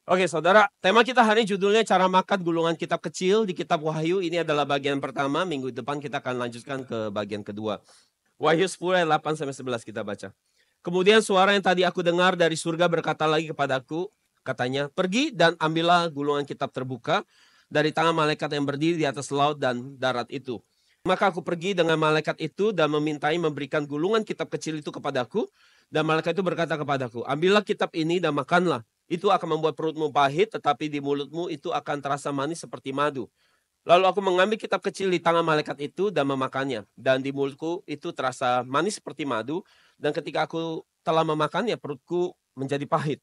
Oke saudara, tema kita hari ini judulnya cara makan gulungan kitab kecil di kitab Wahyu. Ini adalah bagian pertama, minggu depan kita akan lanjutkan ke bagian kedua. Wahyu 10 ayat 8-11 kita baca. Kemudian suara yang tadi aku dengar dari surga berkata lagi kepadaku, katanya, pergi dan ambillah gulungan kitab terbuka dari tangan malaikat yang berdiri di atas laut dan darat itu. Maka aku pergi dengan malaikat itu dan memintai memberikan gulungan kitab kecil itu kepadaku. Dan malaikat itu berkata kepadaku, ambillah kitab ini dan makanlah. Itu akan membuat perutmu pahit, tetapi di mulutmu itu akan terasa manis seperti madu. Lalu aku mengambil kitab kecil di tangan malaikat itu dan memakannya. Dan di mulutku itu terasa manis seperti madu. Dan ketika aku telah memakannya, perutku menjadi pahit.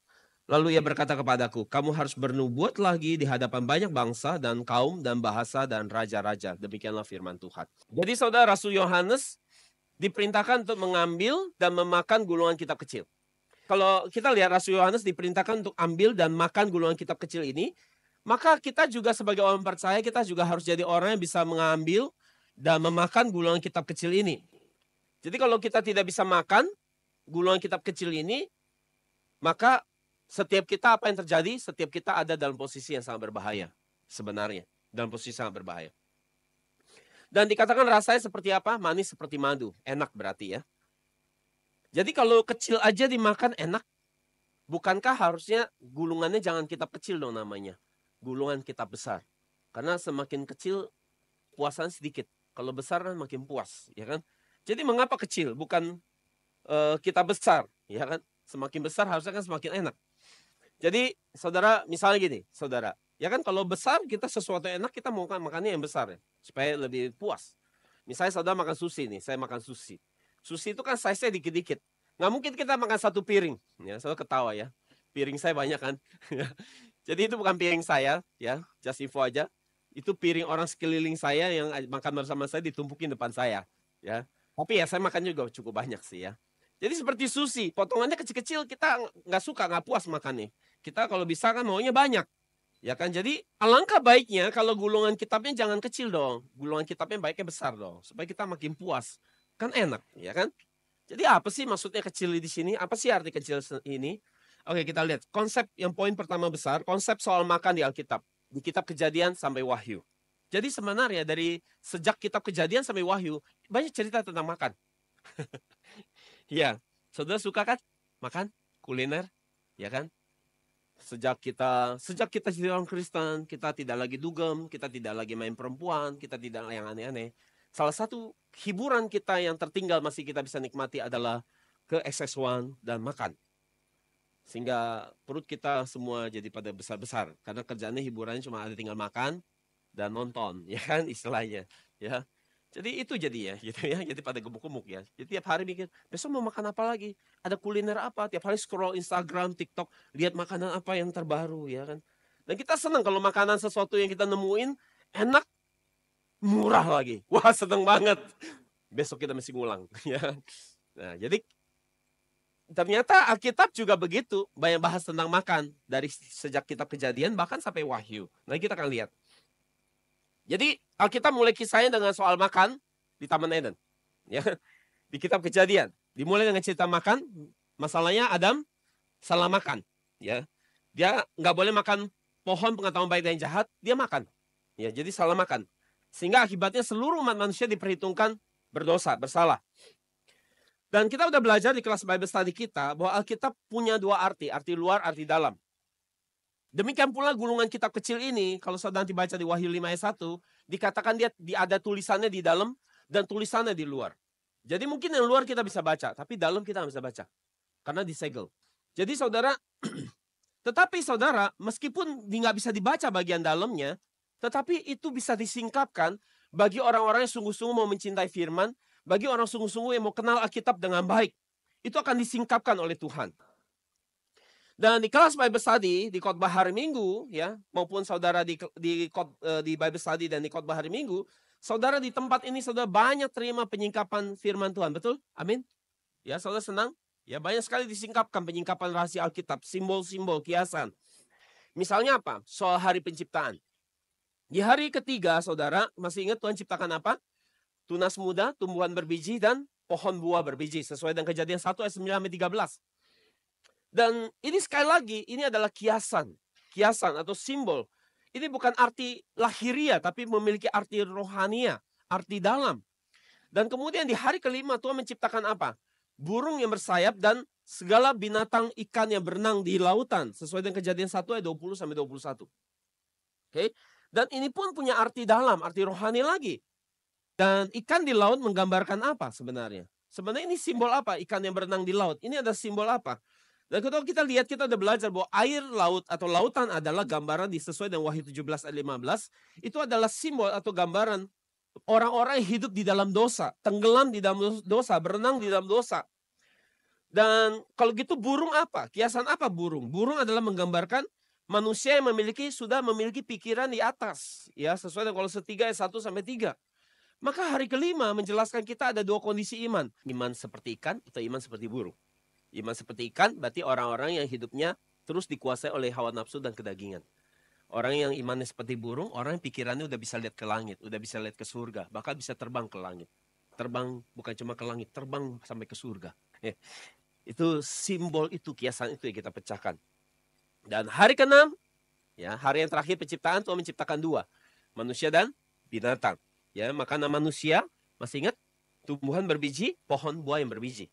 Lalu ia berkata kepadaku, kamu harus bernubuat lagi di hadapan banyak bangsa dan kaum dan bahasa dan raja-raja. Demikianlah firman Tuhan. Jadi saudara, Rasul Yohanes diperintahkan untuk mengambil dan memakan gulungan kitab kecil. Kalau kita lihat Rasul Yohanes diperintahkan untuk ambil dan makan gulungan kitab kecil ini, maka kita juga sebagai orang percaya, kita juga harus jadi orang yang bisa mengambil dan memakan gulungan kitab kecil ini. Jadi kalau kita tidak bisa makan gulungan kitab kecil ini, maka setiap kita apa yang terjadi, setiap kita ada dalam posisi yang sangat berbahaya. Sebenarnya, dalam posisi sangat berbahaya. Dan dikatakan rasanya seperti apa? Manis seperti madu. Enak berarti ya. Jadi kalau kecil aja dimakan enak, bukankah harusnya gulungannya jangan kitab kecil dong namanya? Gulungan kitab besar. Karena semakin kecil puasan sedikit. Kalau besar kan makin puas, ya kan? Jadi mengapa kecil bukan kitab besar, ya kan? Semakin besar harusnya kan semakin enak. Jadi saudara, misalnya gini, saudara, ya kan kalau besar kita sesuatu enak kita mau makannya yang besar ya, supaya lebih puas. Misalnya saudara makan sushi nih, saya makan sushi. Sushi itu kan size-nya dikit-dikit. Nggak mungkin kita makan satu piring. Ya, saudara ketawa ya. Piring saya banyak kan. Jadi itu bukan piring saya, ya. Just info aja. Itu piring orang sekeliling saya yang makan bersama saya ditumpukin depan saya, ya. Tapi ya saya makan juga cukup banyak sih ya. Jadi seperti sushi, potongannya kecil-kecil kita nggak suka, nggak puas makannya. Kita kalau bisa kan maunya banyak. Ya kan, jadi alangkah baiknya kalau gulungan kitabnya jangan kecil dong. Gulungan kitabnya baiknya besar dong, supaya kita makin puas. Kan enak, ya kan? Jadi apa sih maksudnya kecil di sini? Apa sih arti kecil ini? Oke, kita lihat konsep yang poin pertama besar, konsep soal makan di Alkitab. Di kitab Kejadian sampai Wahyu. Jadi sebenarnya dari sejak kitab Kejadian sampai Wahyu, banyak cerita tentang makan. Ya, saudara suka kan makan kuliner, ya kan? Sejak kita jadi orang Kristen, kita tidak lagi dugem, kita tidak lagi main perempuan, kita tidak yang aneh-aneh. Salah satu hiburan kita yang tertinggal masih kita bisa nikmati adalah ke XS1 dan makan. Sehingga perut kita semua jadi pada besar-besar. Karena kerjaannya hiburannya cuma ada tinggal makan dan nonton, ya kan istilahnya. Ya. Jadi itu jadi ya, gitu ya. Jadi pada gemuk-gemuk ya. Jadi tiap hari mikir, besok mau makan apa lagi? Ada kuliner apa? Tiap hari scroll Instagram, TikTok, lihat makanan apa yang terbaru ya kan. Dan kita senang kalau makanan sesuatu yang kita nemuin enak, murah lagi. Wah, seneng banget. Besok kita mesti ngulang ya. Nah, jadi ternyata Alkitab juga begitu, banyak bahas tentang makan dari sejak kitab Kejadian bahkan sampai Wahyu. Nah, kita akan lihat. Jadi Alkitab mulai kisahnya dengan soal makan di Taman Eden. Ya, di kitab Kejadian. Dimulai dengan cerita makan, masalahnya Adam salah makan. Ya, dia nggak boleh makan pohon pengetahuan baik dan jahat, dia makan. Ya, jadi salah makan. Sehingga akibatnya seluruh umat manusia diperhitungkan berdosa, bersalah. Dan kita udah belajar di kelas Bible Study kita bahwa Alkitab punya dua arti luar, arti dalam. Demikian pula gulungan kitab kecil ini, kalau saudara nanti baca di Wahyu 5 ayat 1, dikatakan dia ada tulisannya di dalam dan tulisannya di luar. Jadi mungkin yang luar kita bisa baca, tapi dalam kita nggak bisa baca. Karena disegel. Jadi saudara, tetapi saudara, meskipun nggak bisa dibaca bagian dalamnya, tetapi itu bisa disingkapkan bagi orang-orang yang sungguh-sungguh mau mencintai firman, bagi orang sungguh-sungguh yang mau kenal Alkitab dengan baik. Itu akan disingkapkan oleh Tuhan. Dan di kelas Bible Study, di khotbah hari Minggu, ya, maupun saudara di Bible Study dan di khotbah hari Minggu, saudara di tempat ini saudara banyak terima penyingkapan firman Tuhan, betul? Amin. Ya, saudara senang? Ya, banyak sekali disingkapkan penyingkapan rahasia Alkitab, simbol-simbol, kiasan. Misalnya apa? Soal hari penciptaan. Di hari ketiga, saudara, masih ingat Tuhan ciptakan apa? Tunas muda, tumbuhan berbiji, dan pohon buah berbiji. Sesuai dengan Kejadian 1 ayat 9-13. Dan ini sekali lagi, ini adalah kiasan. kiasan atau simbol. Ini bukan arti lahiria, tapi memiliki arti rohania, arti dalam. Dan kemudian di hari kelima Tuhan menciptakan apa? Burung yang bersayap dan segala binatang ikan yang berenang di lautan. Sesuai dengan Kejadian 1 ayat 20-21. Oke. Dan ini pun punya arti dalam, arti rohani lagi. Dan ikan di laut menggambarkan apa sebenarnya? Sebenarnya ini simbol apa? Ikan yang berenang di laut. Ini ada simbol apa? Dan kalau kita lihat, kita udah belajar bahwa air laut atau lautan adalah gambaran sesuai dengan Wahyu 17 ayat 15. Itu adalah simbol atau gambaran orang-orang yang hidup di dalam dosa. Tenggelam di dalam dosa, berenang di dalam dosa. Dan kalau gitu burung apa? Kiasan apa burung? Burung adalah menggambarkan manusia yang sudah memiliki pikiran di atas. Ya, sesuai dengan Kolose 3 ayat 1-3. Maka hari kelima menjelaskan kita ada dua kondisi iman. Iman seperti ikan atau iman seperti burung. Iman seperti ikan berarti orang-orang yang hidupnya terus dikuasai oleh hawa nafsu dan kedagingan. Orang yang imannya seperti burung, orang yang pikirannya udah bisa lihat ke langit, udah bisa lihat ke surga, bahkan bisa terbang ke langit. Terbang bukan cuma ke langit, terbang sampai ke surga. Itu simbol itu, kiasan itu yang kita pecahkan. Dan hari ke-6, ya, hari yang terakhir penciptaan, Tuhan menciptakan dua, manusia dan binatang. Ya, makanan manusia, masih ingat? Tumbuhan berbiji, pohon buah yang berbiji.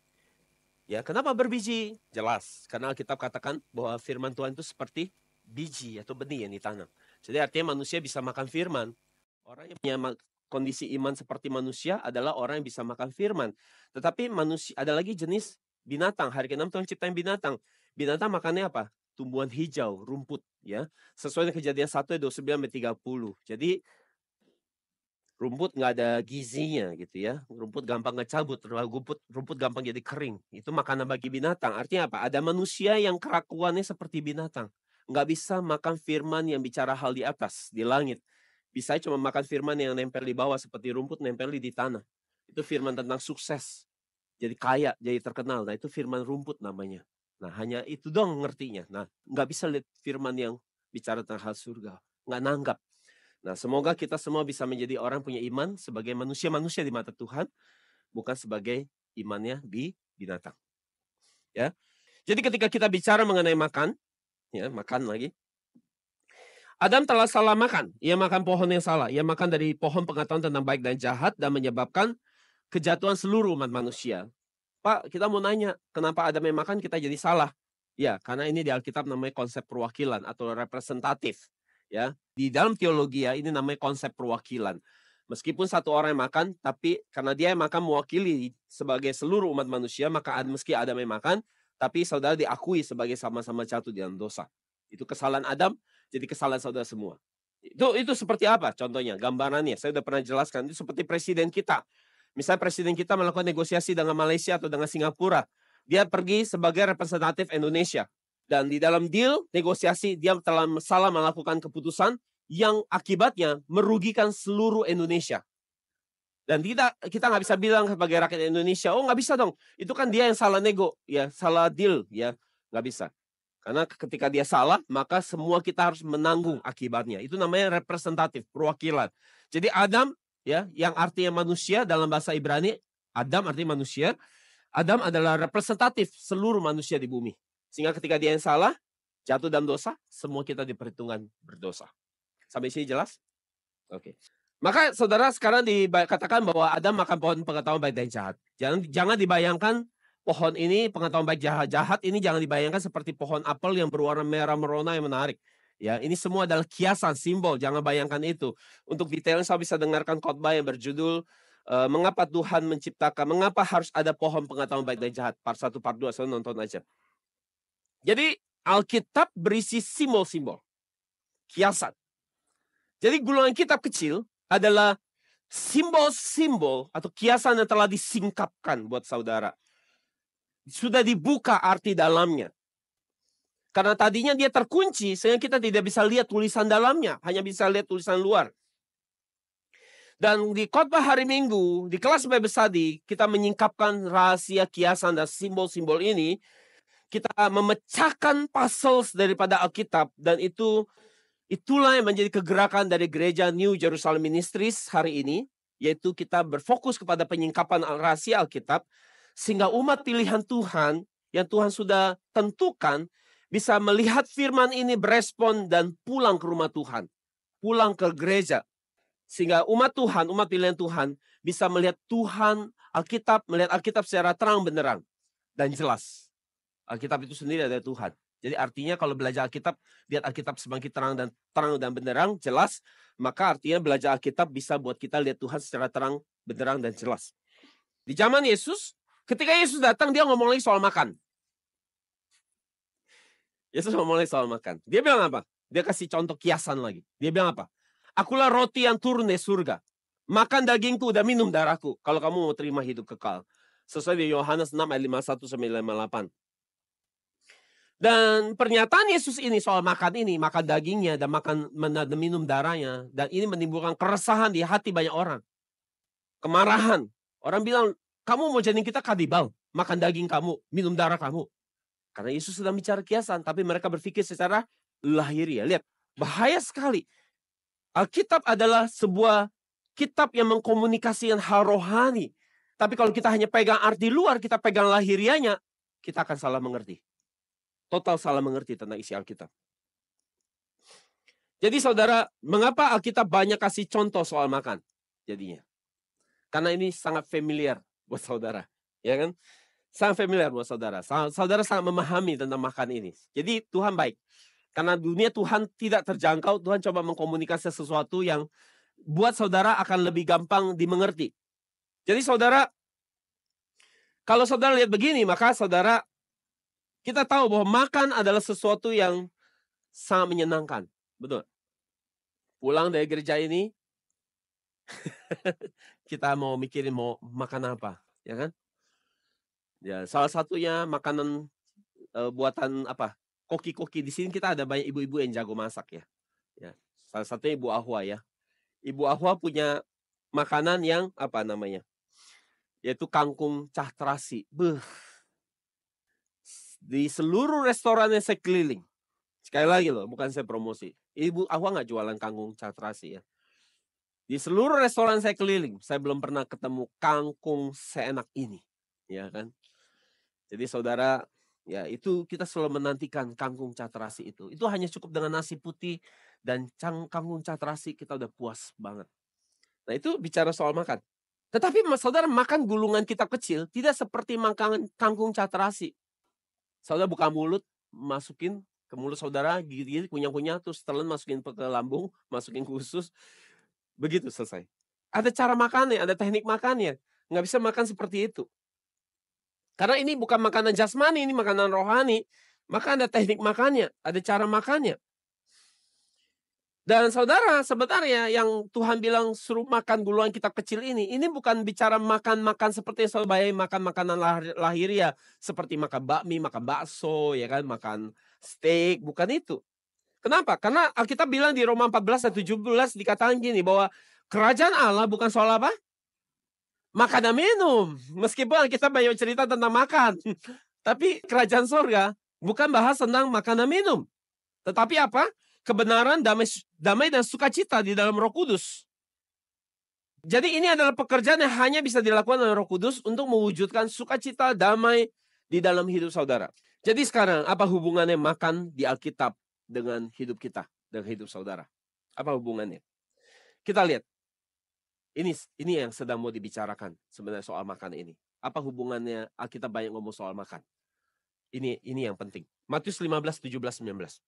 Ya, kenapa berbiji? Jelas, karena Alkitab katakan bahwa firman Tuhan itu seperti biji atau benih yang ditanam. Jadi artinya manusia bisa makan firman. Orang yang punya kondisi iman seperti manusia adalah orang yang bisa makan firman. Tetapi manusia ada lagi jenis binatang. Hari ke-6 Tuhan ciptain binatang. Binatang makannya apa? Tumbuhan hijau, rumput, ya. Sesuai dengan Kejadian 1 ayat 29-30. Jadi rumput nggak ada gizinya gitu ya. Rumput gampang ngecabut, rumput gampang jadi kering. Itu makanan bagi binatang. Artinya apa? Ada manusia yang kelakuannya seperti binatang. Nggak bisa makan firman yang bicara hal di atas, di langit. Bisa cuma makan firman yang nempel di bawah seperti rumput nempel di tanah. Itu firman tentang sukses. Jadi kaya, jadi terkenal. Nah itu firman rumput namanya. Nah hanya itu dong ngertinya. Nah nggak bisa lihat firman yang bicara tentang hal surga. Nggak nanggap. Nah, semoga kita semua bisa menjadi orang punya iman sebagai manusia-manusia di mata Tuhan, bukan sebagai imannya di binatang. Ya. Jadi ketika kita bicara mengenai makan, ya, makan lagi. Adam telah salah makan. Ia makan pohon yang salah. Ia makan dari pohon pengetahuan tentang baik dan jahat dan menyebabkan kejatuhan seluruh umat manusia. Pak, kita mau nanya, kenapa Adam yang makan kita jadi salah? Ya, karena ini di Alkitab namanya konsep perwakilan atau representatif. Ya, di dalam teologi ya ini namanya konsep perwakilan. Meskipun satu orang yang makan, tapi karena dia yang makan mewakili sebagai seluruh umat manusia, maka meski Adam yang makan, tapi saudara diakui sebagai sama-sama jatuh di dalam dosa. Itu kesalahan Adam, jadi kesalahan saudara semua. Itu seperti apa contohnya, gambarannya? Saya sudah pernah jelaskan, itu seperti presiden kita. Misalnya presiden kita melakukan negosiasi dengan Malaysia atau dengan Singapura. Dia pergi sebagai representatif Indonesia. Dan di dalam deal, negosiasi, dia telah salah melakukan keputusan yang akibatnya merugikan seluruh Indonesia. Dan kita nggak bisa bilang sebagai rakyat Indonesia, oh nggak bisa dong, itu kan dia yang salah nego, ya salah deal, ya nggak bisa. Karena ketika dia salah, maka semua kita harus menanggung akibatnya. Itu namanya representatif, perwakilan. Jadi Adam, ya, yang artinya manusia dalam bahasa Ibrani, Adam artinya manusia. Adam adalah representatif seluruh manusia di bumi. Sehingga ketika dia yang salah, jatuh dalam dosa, semua kita diperhitungkan berdosa. Sampai sini jelas? Oke. Maka saudara sekarang dikatakan bahwa Adam makan pohon pengetahuan baik dan jahat. Jangan dibayangkan pohon ini pengetahuan baik jahat ini jangan dibayangkan seperti pohon apel yang berwarna merah merona yang menarik. Ya, ini semua adalah kiasan, simbol. Jangan bayangkan itu. Untuk detailnya saya bisa dengarkan khotbah yang berjudul mengapa Tuhan menciptakan, mengapa harus ada pohon pengetahuan baik dan jahat. Part 1, part 2, saya nonton aja. Jadi Alkitab berisi simbol-simbol, kiasan. Jadi gulungan kitab kecil adalah simbol-simbol atau kiasan yang telah disingkapkan buat saudara. Sudah dibuka arti dalamnya. Karena tadinya dia terkunci sehingga kita tidak bisa lihat tulisan dalamnya, hanya bisa lihat tulisan luar. Dan di khotbah hari Minggu, di kelas Bible Study, kita menyingkapkan rahasia kiasan dan simbol-simbol ini. Kita memecahkan puzzles daripada Alkitab dan itulah yang menjadi kegerakan dari gereja New Jerusalem Ministries hari ini, yaitu kita berfokus kepada penyingkapan rahasia Alkitab sehingga umat pilihan Tuhan yang Tuhan sudah tentukan bisa melihat firman ini berespon dan pulang ke rumah Tuhan. Pulang ke gereja. Sehingga umat Tuhan, umat pilihan Tuhan bisa melihat Tuhan, melihat Alkitab secara terang benderang dan jelas. Alkitab itu sendiri adalah Tuhan. Jadi artinya kalau belajar Alkitab, lihat Alkitab semakin terang dan benderang, jelas, maka artinya belajar Alkitab bisa buat kita lihat Tuhan secara terang, benderang, dan jelas. Di zaman Yesus, ketika Yesus datang, dia ngomong lagi soal makan. Yesus ngomong lagi soal makan. Dia bilang apa? Dia kasih contoh kiasan lagi. Dia bilang apa? Akulah roti yang turun dari surga. Makan dagingku dan minum darahku. Kalau kamu mau terima hidup kekal. Sesuai di Yohanes 6 ayat 51-58. Dan pernyataan Yesus ini soal makan dagingnya dan minum darahnya. Dan ini menimbulkan keresahan di hati banyak orang. Kemarahan. Orang bilang, kamu mau jadi kita kanibal. Makan daging kamu, minum darah kamu. Karena Yesus sedang bicara kiasan, tapi mereka berpikir secara lahiriah. Lihat, bahaya sekali. Alkitab adalah sebuah kitab yang mengkomunikasikan hal rohani. Tapi kalau kita hanya pegang arti luar, kita pegang lahiriahnya, kita akan salah mengerti. Total salah mengerti tentang isi Alkitab. Jadi saudara, mengapa Alkitab banyak kasih contoh soal makan? Jadinya. Karena ini sangat familiar buat saudara. Ya kan? Sangat familiar buat saudara. Saudara sangat memahami tentang makan ini. Jadi Tuhan baik. Karena dunia Tuhan tidak terjangkau, Tuhan coba mengkomunikasikan sesuatu yang buat saudara akan lebih gampang dimengerti. Jadi saudara, kalau saudara lihat begini, maka saudara, kita tahu bahwa makan adalah sesuatu yang sangat menyenangkan. Betul. Pulang dari gereja ini, kita mau mikirin mau makan apa. Ya kan? Ya, salah satunya makanan buatan apa? Koki-koki. Di sini kita ada banyak ibu-ibu yang jago masak ya. Ya. Salah satunya Ibu Ahwa ya. Ibu Ahwa punya makanan yang apa namanya? Yaitu kangkung cah terasi. Di seluruh restoran yang saya keliling. Sekali lagi loh, bukan saya promosi. Ibu Ahwa nggak jualan kangkung cah terasi ya. Di seluruh restoran saya keliling, saya belum pernah ketemu kangkung seenak ini. Ya kan? Jadi saudara, ya itu kita selalu menantikan kangkung cah terasi itu. Itu hanya cukup dengan nasi putih dan kangkung cah terasi kita udah puas banget. Nah itu bicara soal makan. Tetapi saudara makan gulungan kitab kecil tidak seperti makan kangkung cah terasi. Saudara buka mulut, masukin ke mulut saudara, gigit-gigit, kunyah-kunyah, terus telan masukin ke lambung, masukin ke usus. Begitu selesai. Ada cara makannya, ada teknik makannya. Nggak bisa makan seperti itu. Karena ini bukan makanan jasmani, ini makanan rohani. Maka ada teknik makannya, ada cara makannya. Dan saudara, sebenarnya yang Tuhan bilang suruh makan gulungan kitab kecil ini bukan bicara makan-makan seperti yang saudara bayangin makan makanan lahiriah. Seperti makan bakmi, makan bakso, ya kan, makan steak, bukan itu. Kenapa? Karena Alkitab bilang di Roma 14 dan 17 dikatakan gini, bahwa kerajaan Allah bukan soal apa? Makan dan minum. Meskipun kita banyak cerita tentang makan. Tapi kerajaan surga bukan bahas tentang makan dan minum. Tetapi apa? Kebenaran, damai dan sukacita di dalam Roh Kudus. Jadi ini adalah pekerjaan yang hanya bisa dilakukan oleh Roh Kudus untuk mewujudkan sukacita, damai di dalam hidup saudara. Jadi sekarang apa hubungannya makan di Alkitab dengan hidup kita, dengan hidup saudara? Apa hubungannya? Kita lihat. Ini yang sedang mau dibicarakan sebenarnya soal makan ini. Apa hubungannya Alkitab banyak ngomong soal makan? Ini yang penting. Matius 15, 17, 19.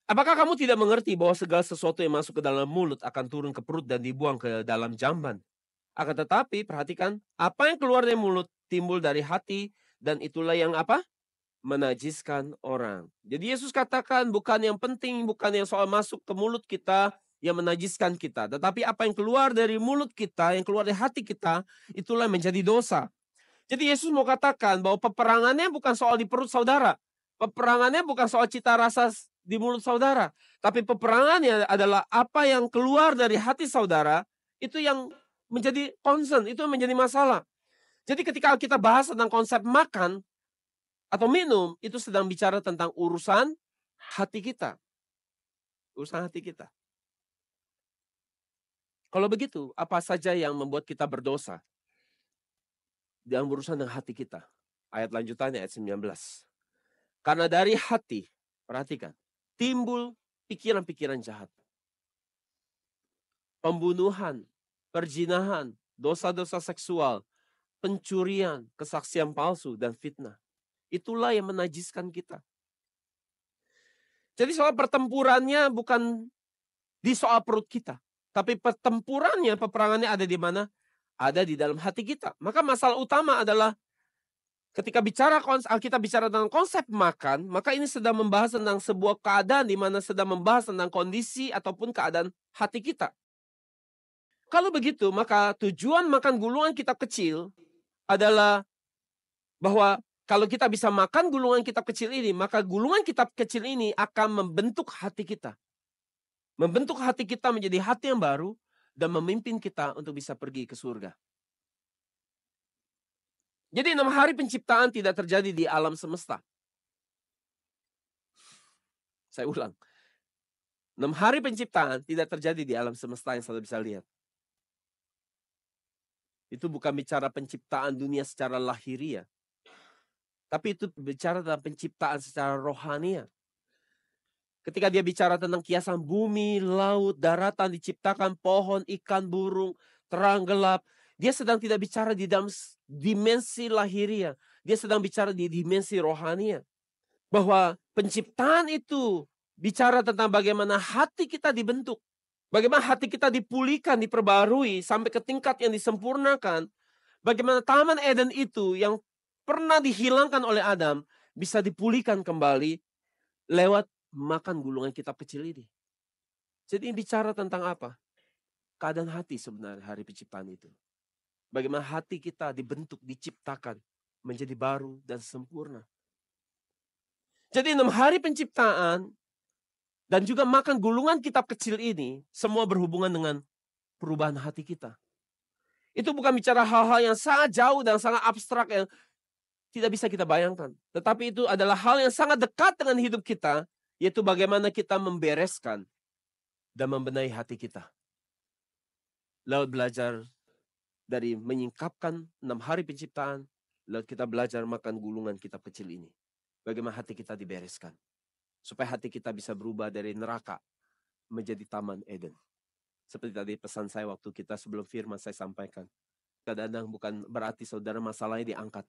Apakah kamu tidak mengerti bahwa segala sesuatu yang masuk ke dalam mulut akan turun ke perut dan dibuang ke dalam jamban? Akan tetapi, perhatikan, apa yang keluar dari mulut timbul dari hati, dan itulah yang apa? Menajiskan orang. Jadi Yesus katakan bukan yang penting, bukan yang soal masuk ke mulut kita, yang menajiskan kita. Tetapi apa yang keluar dari mulut kita, yang keluar dari hati kita, itulah yang menjadi dosa. Jadi Yesus mau katakan bahwa peperangannya bukan soal di perut saudara. Peperangannya bukan soal cita rasa di mulut saudara. Tapi peperangannya adalah apa yang keluar dari hati saudara, itu yang menjadi concern, itu yang menjadi masalah. Jadi ketika kita bahas tentang konsep makan atau minum, itu sedang bicara tentang urusan hati kita. Urusan hati kita. Kalau begitu, apa saja yang membuat kita berdosa? Dalam urusan dengan hati kita. Ayat lanjutannya, ayat 19. Karena dari hati, perhatikan, timbul pikiran-pikiran jahat. Pembunuhan, perzinahan, dosa-dosa seksual, pencurian, kesaksian palsu, dan fitnah. Itulah yang menajiskan kita. Jadi soal pertempurannya bukan di soal perut kita. Tapi pertempurannya, peperangannya ada di mana? Ada di dalam hati kita. Maka masalah utama adalah ketika kita bicara tentang konsep makan, maka ini sedang membahas tentang sebuah keadaan di mana sedang membahas tentang kondisi ataupun keadaan hati kita. Kalau begitu, maka tujuan makan gulungan kitab kecil adalah bahwa kalau kita bisa makan gulungan kitab kecil ini, maka gulungan kitab kecil ini akan membentuk hati kita. Membentuk hati kita menjadi hati yang baru dan memimpin kita untuk bisa pergi ke surga. Jadi 6 hari penciptaan tidak terjadi di alam semesta. Saya ulang. 6 hari penciptaan tidak terjadi di alam semesta yang saudara bisa lihat. Itu bukan bicara penciptaan dunia secara lahiriah. Tapi itu bicara tentang penciptaan secara rohania. Ketika dia bicara tentang kiasan bumi, laut, daratan, diciptakan pohon, ikan, burung, terang, gelap. Dia sedang tidak bicara di dalam dimensi lahiriah. Dia sedang bicara di dimensi rohania. Bahwa penciptaan itu bicara tentang bagaimana hati kita dibentuk. Bagaimana hati kita dipulihkan, diperbarui sampai ke tingkat yang disempurnakan. Bagaimana Taman Eden itu yang pernah dihilangkan oleh Adam bisa dipulihkan kembali lewat makan gulungan kitab kecil ini. Jadi ini bicara tentang apa? Keadaan hati sebenarnya hari penciptaan itu. Bagaimana hati kita dibentuk, diciptakan menjadi baru dan sempurna. Jadi 6 hari penciptaan dan juga makan gulungan kitab kecil ini semua berhubungan dengan perubahan hati kita. Itu bukan bicara hal-hal yang sangat jauh dan sangat abstrak yang tidak bisa kita bayangkan. Tetapi itu adalah hal yang sangat dekat dengan hidup kita, yaitu bagaimana kita membereskan dan membenahi hati kita. Lalu belajar dari menyingkapkan 6 hari penciptaan, lalu kita belajar makan gulungan kitab kecil ini. Bagaimana hati kita dibereskan. Supaya hati kita bisa berubah dari neraka menjadi Taman Eden. Seperti tadi pesan saya waktu kita sebelum firman saya sampaikan. Kadang-kadang bukan berarti saudara masalahnya diangkat.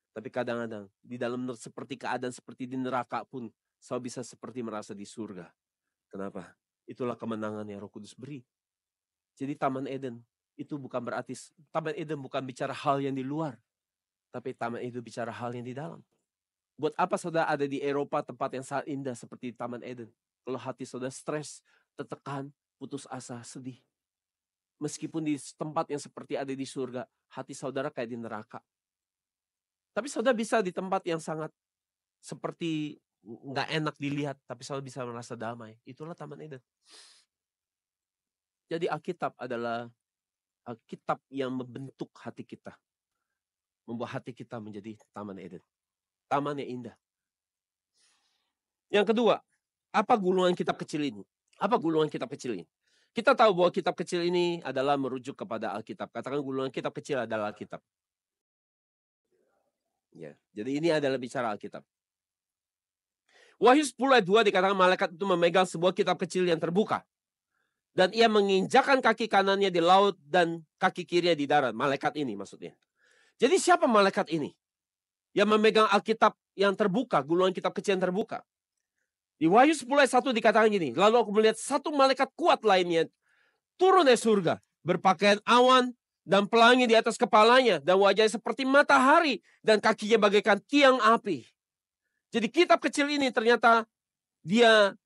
Tapi kadang-kadang di dalam seperti keadaan seperti di neraka pun saudara bisa seperti merasa di surga. Kenapa? Itulah kemenangan yang Roh Kudus beri. Jadi Taman Eden itu bukan berarti, Taman Eden bukan bicara hal yang di luar. Tapi Taman Eden bicara hal yang di dalam. Buat apa saudara ada di Eropa tempat yang sangat indah seperti Taman Eden? Kalau hati saudara stres, tertekan, putus asa, sedih. Meskipun di tempat yang seperti ada di surga, hati saudara kayak di neraka. Tapi saudara bisa di tempat yang sangat seperti nggak enak dilihat, tapi saudara bisa merasa damai. Itulah Taman Eden. Jadi Alkitab adalah Alkitab yang membentuk hati kita. Membuat hati kita menjadi Taman Eden. Taman yang indah. Yang kedua, apa gulungan kitab kecil ini? Apa gulungan kitab kecil ini? Kita tahu bahwa kitab kecil ini adalah merujuk kepada Alkitab. Katakan gulungan kitab kecil adalah Alkitab. Ya, jadi ini adalah bicara Alkitab. Wahyu 10 ayat 2 dikatakan malaikat itu memegang sebuah kitab kecil yang terbuka. Dan ia menginjakkan kaki kanannya di laut dan kaki kirinya di darat. Malaikat ini maksudnya. Jadi siapa malaikat ini? Yang memegang Alkitab yang terbuka, gulungan kitab kecil yang terbuka. Di Wahyu 10 ayat 1 dikatakan gini, lalu aku melihat satu malaikat kuat lainnya turun dari surga, berpakaian awan dan pelangi di atas kepalanya, dan wajahnya seperti matahari, dan kakinya bagaikan tiang api. Jadi kitab kecil ini ternyata dia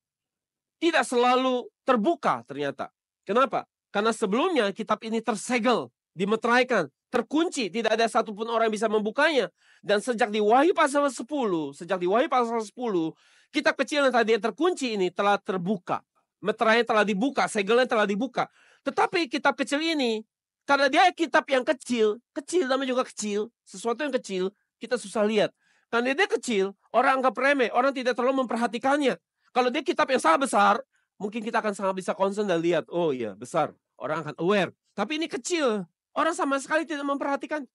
tidak selalu terbuka ternyata. Kenapa? Karena sebelumnya kitab ini tersegel, dimeteraikan, terkunci, tidak ada satupun orang yang bisa membukanya. Dan sejak di Wahyu pasal 10, kitab kecil yang tadi terkunci ini telah terbuka. Meterainya telah dibuka, segelnya telah dibuka. Tetapi kitab kecil ini, karena dia kitab yang kecil namanya juga kecil, sesuatu yang kecil, kita susah lihat. Karena dia kecil, orang anggap remeh, orang tidak terlalu memperhatikannya. Kalau dia kitab yang sangat besar, mungkin kita akan sangat bisa concern dan lihat, oh iya besar, orang akan aware. Tapi ini kecil, orang sama sekali tidak memperhatikan.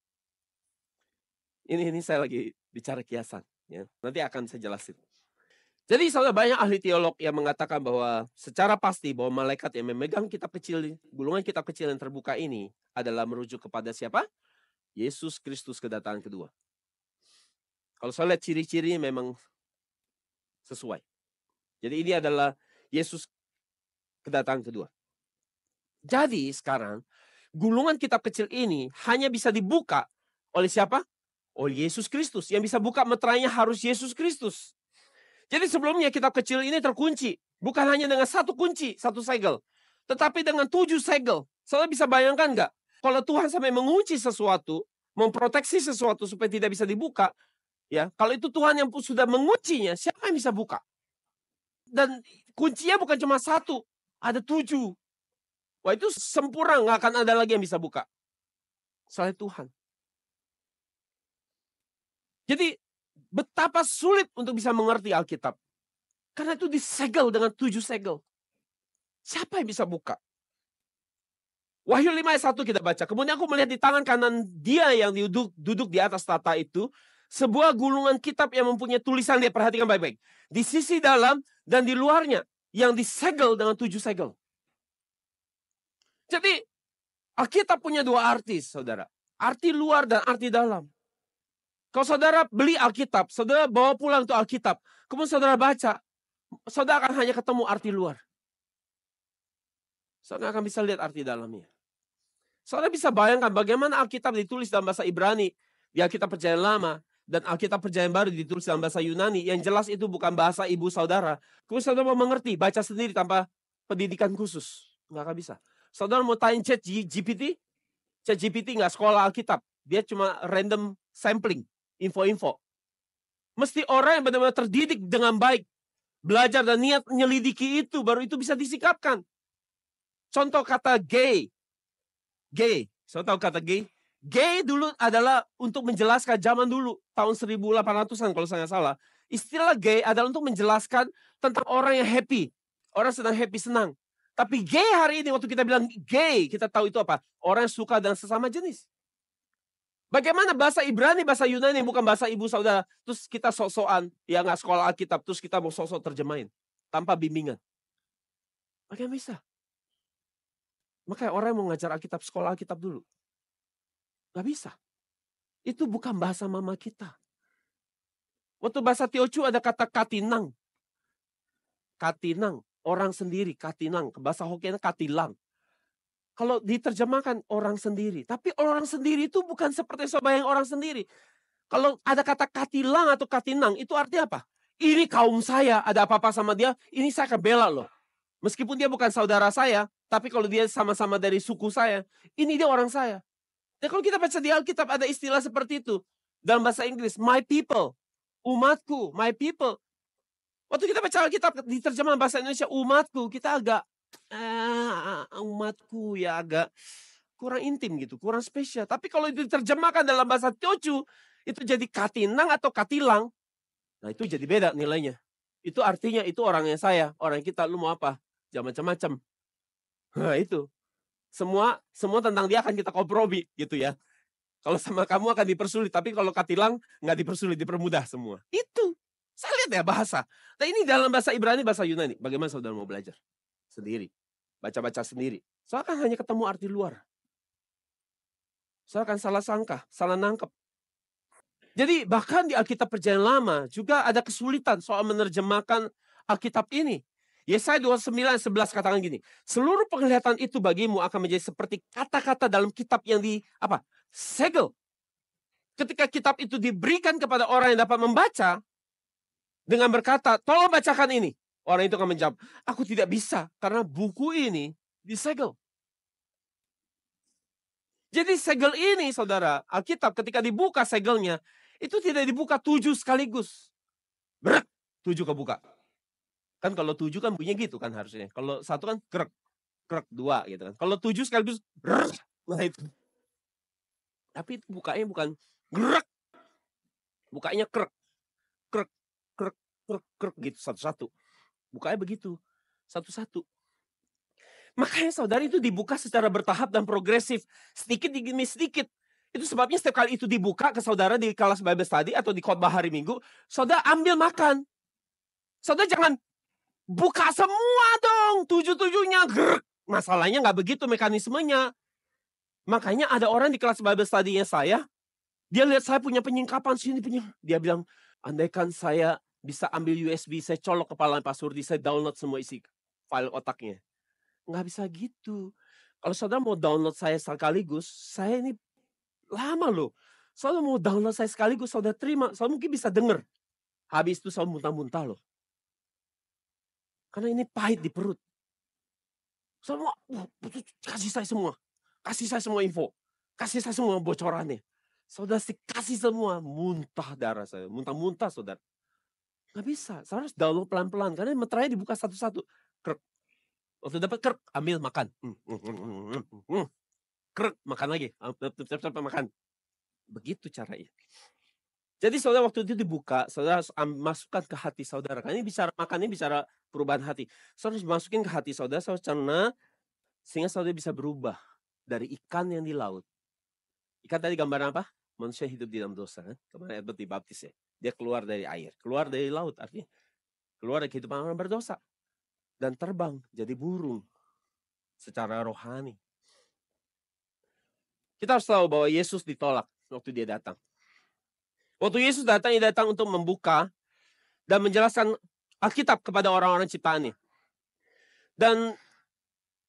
Ini saya lagi bicara kiasan. Ya, nanti akan saya jelasin. Jadi saudara, banyak ahli teolog yang mengatakan bahwa secara pasti bahwa malaikat yang memegang kitab kecil, gulungan kitab kecil yang terbuka ini adalah merujuk kepada siapa? Yesus Kristus kedatangan kedua. Kalau saya lihat ciri-cirinya memang sesuai. Jadi ini adalah Yesus kedatangan kedua. Jadi sekarang gulungan kitab kecil ini hanya bisa dibuka oleh siapa? Oleh Yesus Kristus. Yang bisa buka meterainya harus Yesus Kristus. Jadi sebelumnya kitab kecil ini terkunci. Bukan hanya dengan satu kunci, satu segel. Tetapi dengan 7 segel. Saudara bisa bayangkan nggak? Kalau Tuhan sampai mengunci sesuatu, memproteksi sesuatu supaya tidak bisa dibuka. Ya, kalau itu Tuhan yang sudah menguncinya, siapa yang bisa buka? Dan kuncinya bukan cuma satu, ada 7. Wah, itu sempurna, nggak akan ada lagi yang bisa buka selain Tuhan. Jadi betapa sulit untuk bisa mengerti Alkitab. Karena itu disegel dengan 7 segel. Siapa yang bisa buka? Wahyu 5 ayat 1 kita baca. Kemudian aku melihat di tangan kanan dia yang duduk di atas tata itu, sebuah gulungan kitab yang mempunyai tulisan, dia perhatikan baik-baik. Di sisi dalam dan di luarnya, yang disegel dengan 7 segel. Jadi Alkitab punya 2 arti, saudara. Arti luar dan arti dalam. Kalau saudara beli Alkitab, saudara bawa pulang itu Alkitab, kemudian saudara baca, saudara akan hanya ketemu arti luar. Saudara akan bisa lihat arti dalamnya. Saudara bisa bayangkan bagaimana Alkitab ditulis dalam bahasa Ibrani, di Alkitab Perjanjian Lama, dan Alkitab Perjanjian Baru ditulis dalam bahasa Yunani, yang jelas itu bukan bahasa ibu saudara. Kemudian saudara mau mengerti, baca sendiri tanpa pendidikan khusus. Nggak akan bisa. Saudara mau tanya ChatGPT? ChatGPT nggak sekolah Alkitab. Dia cuma random sampling, info-info. Mesti orang yang benar-benar terdidik dengan baik, belajar dan niat menyelidiki itu, baru itu bisa disikapkan. Contoh kata gay. Gay, saya tahu kata gay. Gay dulu adalah untuk menjelaskan zaman dulu, tahun 1800-an kalau saya nggak salah. Istilah gay adalah untuk menjelaskan tentang orang yang happy. Orang sedang happy, senang. Tapi gay hari ini, waktu kita bilang gay, kita tahu itu apa? Orang yang suka dengan sesama jenis. Bagaimana bahasa Ibrani, bahasa Yunani, bukan bahasa ibu saudara. Terus kita sok-sokan, ya nggak sekolah Alkitab, terus kita mau sok-sok terjemahin. Tanpa bimbingan. Bagaimana bisa? Makanya orang yang mau ngajar Alkitab, sekolah Alkitab dulu. Nggak bisa. Itu bukan bahasa mama kita. Waktu bahasa Teochew ada kata katinang. Katinang, orang sendiri, katinang. Bahasa Hokkien katilang. Kalau diterjemahkan orang sendiri. Tapi orang sendiri itu bukan seperti sebayang orang sendiri. Kalau ada kata katilang atau katinang, itu artinya apa? Ini kaum saya, ada apa-apa sama dia, ini saya akan bela loh. Meskipun dia bukan saudara saya, tapi kalau dia sama-sama dari suku saya, ini dia orang saya. Dan kalau kita baca di Alkitab ada istilah seperti itu. Dalam bahasa Inggris, my people, umatku, my people. Waktu kita baca Alkitab di terjemahan bahasa Indonesia, umatku, kita agak, umatku ya agak kurang intim gitu, kurang spesial. Tapi kalau itu diterjemahkan dalam bahasa Teochew, itu jadi katinang atau katilang. Nah itu jadi beda nilainya. Itu artinya itu orangnya saya, orang kita, lu mau apa? Jangan macam-macam. Nah itu. Semua tentang dia akan kita kompromi gitu ya. Kalau sama kamu akan dipersulit, tapi kalau katilang nggak dipersulit, dipermudah semua. Itu. Saya lihat ya bahasa. Nah ini dalam bahasa Ibrani, bahasa Yunani. Bagaimana saudara mau belajar? Sendiri. Baca-baca sendiri. Soalnya kan hanya ketemu arti luar. Soalnya kan salah sangka, salah nangkep. Jadi bahkan di Alkitab Perjanjian Lama juga ada kesulitan soal menerjemahkan Alkitab ini. Yesaya 29:11 katakan gini, seluruh penglihatan itu bagimu akan menjadi seperti kata-kata dalam kitab yang segel. Ketika kitab itu diberikan kepada orang yang dapat membaca, dengan berkata, tolong bacakan ini. Orang itu akan menjawab, aku tidak bisa karena buku ini disegel. Jadi segel ini saudara, Alkitab ketika dibuka segelnya, itu tidak dibuka 7 sekaligus. Berat, 7 kebuka. Kan kalau 7 kan bunyinya gitu kan harusnya. Kalau 1 kan krek, krek 2 gitu kan. Kalau 7 sekaligus, nah itu. Tapi itu bukanya bukan gerak. Bukanya krek, krek, krek, krek, krek gitu satu-satu. Bukanya begitu, satu-satu. Makanya saudara itu dibuka secara bertahap dan progresif. Sedikit demi sedikit. Itu sebabnya setiap kali itu dibuka ke saudara di kelas Bible study atau di khotbah hari Minggu, saudara ambil makan. Saudara jangan buka semua dong, 7-7-nya. Masalahnya nggak begitu mekanismenya. Makanya ada orang di kelas Bible study-nya saya, dia lihat saya punya penyingkapan sini. Dia bilang, andaikan saya bisa ambil USB, saya colok kepala Pak Surdi, saya download semua isi file otaknya. Nggak bisa gitu. Kalau saudara mau download saya sekaligus, saya ini lama loh. Saudara mau download saya sekaligus, saudara terima. Saudara mungkin bisa dengar. Habis itu saudara muntah-muntah loh. Karena ini pahit di perut. Saudara mau, kasih saya semua. Kasih saya semua info. Kasih saya semua bocorannya. Saudara kasih semua. Muntah darah saya. Muntah-muntah saudara. Nggak bisa. Saudara harus download pelan-pelan. Karena meterainya dibuka satu-satu. Krek. Waktu dapat krek, ambil makan. Krek, makan lagi. Cepat-cepat makan. Begitu caranya. Jadi saudara waktu itu dibuka, saudara harus masukkan ke hati saudara. Karena ini bicara makan, ini bicara perubahan hati. Saudara harus masukin ke hati saudara, cerna, sehingga saudara bisa berubah dari ikan yang di laut. Ikan tadi gambaran apa? Manusia hidup di dalam dosa. Kan? Kemarin Edward dibaptis ya. Dia keluar dari air, keluar dari laut artinya. Keluar dari kehidupan orang berdosa. Dan terbang jadi burung secara rohani. Kita harus tahu bahwa Yesus ditolak waktu dia datang. Waktu Yesus datang, dia datang untuk membuka dan menjelaskan Alkitab kepada orang-orang ciptaannya. Dan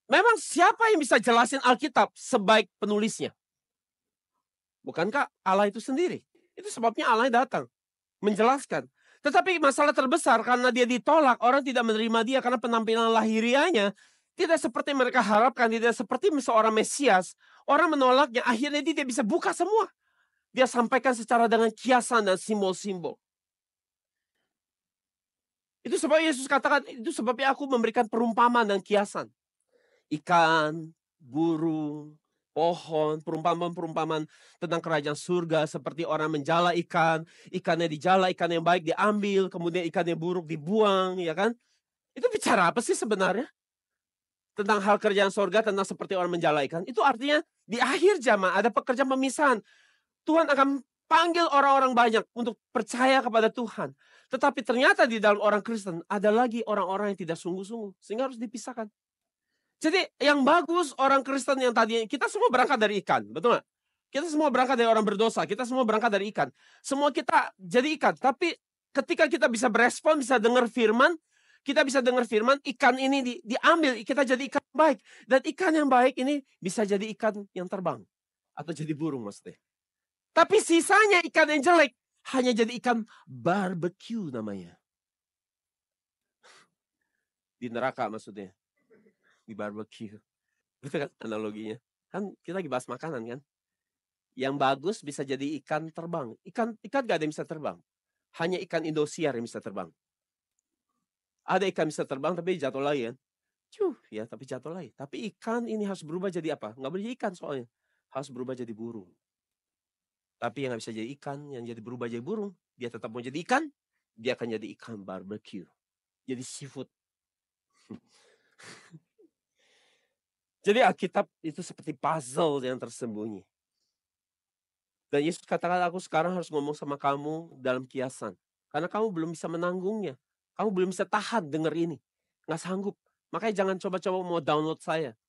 memang siapa yang bisa jelasin Alkitab sebaik penulisnya? Bukankah Allah itu sendiri? Itu sebabnya Allah datang menjelaskan. Tetapi masalah terbesar karena dia ditolak, orang tidak menerima dia karena penampilan lahiriahnya tidak seperti mereka harapkan, tidak seperti seorang Mesias. Orang menolaknya, akhirnya dia tidak bisa buka semua. Dia sampaikan secara dengan kiasan dan simbol-simbol. Itu sebab Yesus katakan, itu sebabnya aku memberikan perumpamaan dan kiasan. Ikan, burung, pohon, perumpamaan-perumpamaan tentang kerajaan surga. Seperti orang menjala ikan, ikannya dijala, ikan yang baik diambil, kemudian ikan yang buruk dibuang, ya kan? Itu bicara apa sih sebenarnya? Tentang hal kerajaan surga, tentang seperti orang menjala ikan. Itu artinya di akhir zaman ada pekerjaan pemisahan. Tuhan akan panggil orang-orang banyak untuk percaya kepada Tuhan. Tetapi ternyata di dalam orang Kristen ada lagi orang-orang yang tidak sungguh-sungguh. Sehingga harus dipisahkan. Jadi yang bagus orang Kristen yang tadi, kita semua berangkat dari ikan, betul nggak? Kita semua berangkat dari orang berdosa, kita semua berangkat dari ikan. Semua kita jadi ikan, tapi ketika kita bisa berespon, bisa dengar firman, kita bisa dengar firman, ikan ini diambil, kita jadi ikan yang baik. Dan ikan yang baik ini bisa jadi ikan yang terbang. Atau jadi burung maksudnya. Tapi sisanya ikan yang jelek, hanya jadi ikan barbecue namanya. Di neraka maksudnya. Di barbecue. Itu kan analoginya. Kan kita lagi bahas makanan kan. Yang bagus bisa jadi ikan terbang. Ikan gak ada yang bisa terbang. Hanya ikan Indosiar yang bisa terbang. Ada ikan bisa terbang tapi jatuh lagi kan. Ya tapi jatuh lagi. Tapi ikan ini harus berubah jadi apa? Nggak boleh jadi ikan soalnya. Harus berubah jadi burung. Tapi yang nggak bisa jadi ikan, yang jadi berubah jadi burung, dia tetap mau jadi ikan, dia akan jadi ikan barbecue. Jadi seafood. Jadi Alkitab itu seperti puzzle yang tersembunyi. Dan Yesus katakan, aku sekarang harus ngomong sama kamu dalam kiasan. Karena kamu belum bisa menanggungnya. Kamu belum bisa tahan denger ini. Nggak sanggup. Makanya jangan coba-coba mau download saya.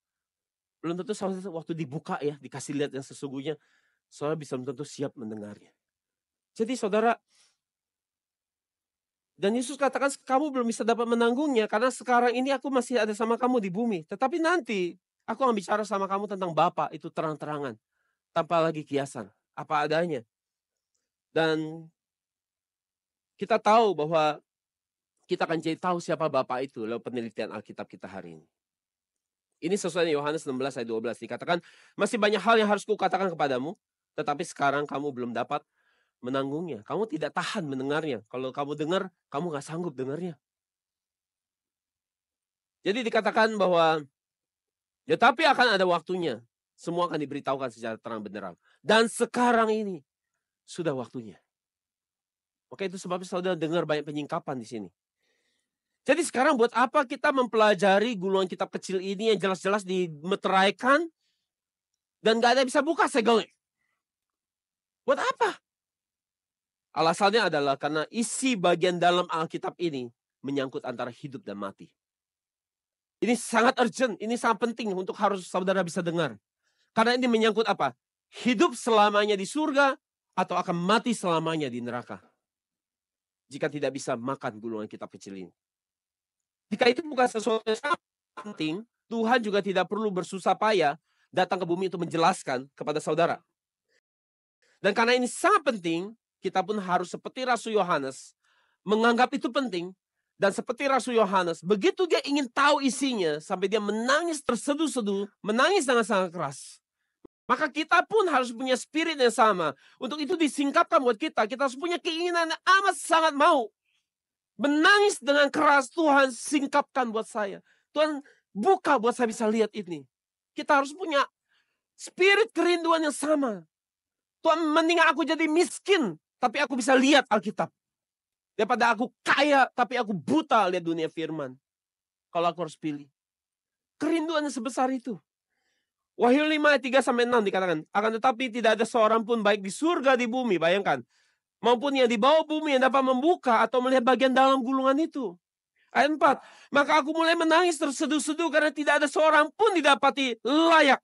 Belum tentu waktu dibuka ya, dikasih lihat yang sesungguhnya, saudara bisa belum tentu siap mendengarnya. Jadi saudara, dan Yesus katakan kamu belum bisa dapat menanggungnya karena sekarang ini aku masih ada sama kamu di bumi. Tetapi nanti aku akan bicara sama kamu tentang Bapa itu terang-terangan. Tanpa lagi kiasan. Apa adanya. Dan kita tahu bahwa kita akan jadi tahu siapa Bapa itu lewat penelitian Alkitab kita hari ini. Ini sesuai dengan Yohanes 16 ayat 12. Dikatakan masih banyak hal yang harus kukatakan kepadamu. Tetapi sekarang kamu belum dapat menanggungnya. Kamu tidak tahan mendengarnya. Kalau kamu dengar, kamu gak sanggup dengarnya. Jadi dikatakan bahwa tetapi akan ada waktunya. Semua akan diberitahukan secara terang benderang. Dan sekarang ini sudah waktunya. Maka itu sebabnya saudara dengar banyak penyingkapan di sini. Jadi sekarang buat apa kita mempelajari gulungan kitab kecil ini yang jelas-jelas dimeteraikan dan gak ada yang bisa buka segelnya. Buat apa? Alasannya adalah karena isi bagian dalam Alkitab ini menyangkut antara hidup dan mati. Ini sangat urgent, ini sangat penting untuk harus saudara bisa dengar. Karena ini menyangkut apa? Hidup selamanya di surga atau akan mati selamanya di neraka. Jika tidak bisa makan gulungan kitab kecil ini. Jika itu bukan sesuatu yang sangat penting, Tuhan juga tidak perlu bersusah payah datang ke bumi untuk menjelaskan kepada saudara. Dan karena ini sangat penting, kita pun harus seperti Rasul Yohanes menganggap itu penting. Dan seperti Rasul Yohanes, begitu dia ingin tahu isinya, sampai dia menangis terseduh-seduh, menangis dengan sangat keras. Maka kita pun harus punya spirit yang sama. Untuk itu disingkapkan buat kita. Kita harus punya keinginan yang amat sangat mau. Menangis dengan keras, Tuhan singkapkan buat saya. Tuhan buka buat saya bisa lihat ini. Kita harus punya spirit kerinduan yang sama. Tuhan, mending aku jadi miskin, tapi aku bisa lihat Alkitab. Daripada aku kaya, tapi aku buta lihat dunia firman. Kalau aku harus pilih. Kerinduannya sebesar itu. Wahyu 5 ayat 3-6 dikatakan, akan tetapi tidak ada seorang pun baik di surga, di bumi, bayangkan. Maupun yang di bawah bumi yang dapat membuka atau melihat bagian dalam gulungan itu. Ayat 4, maka aku mulai menangis terseduh-seduh karena tidak ada seorang pun didapati layak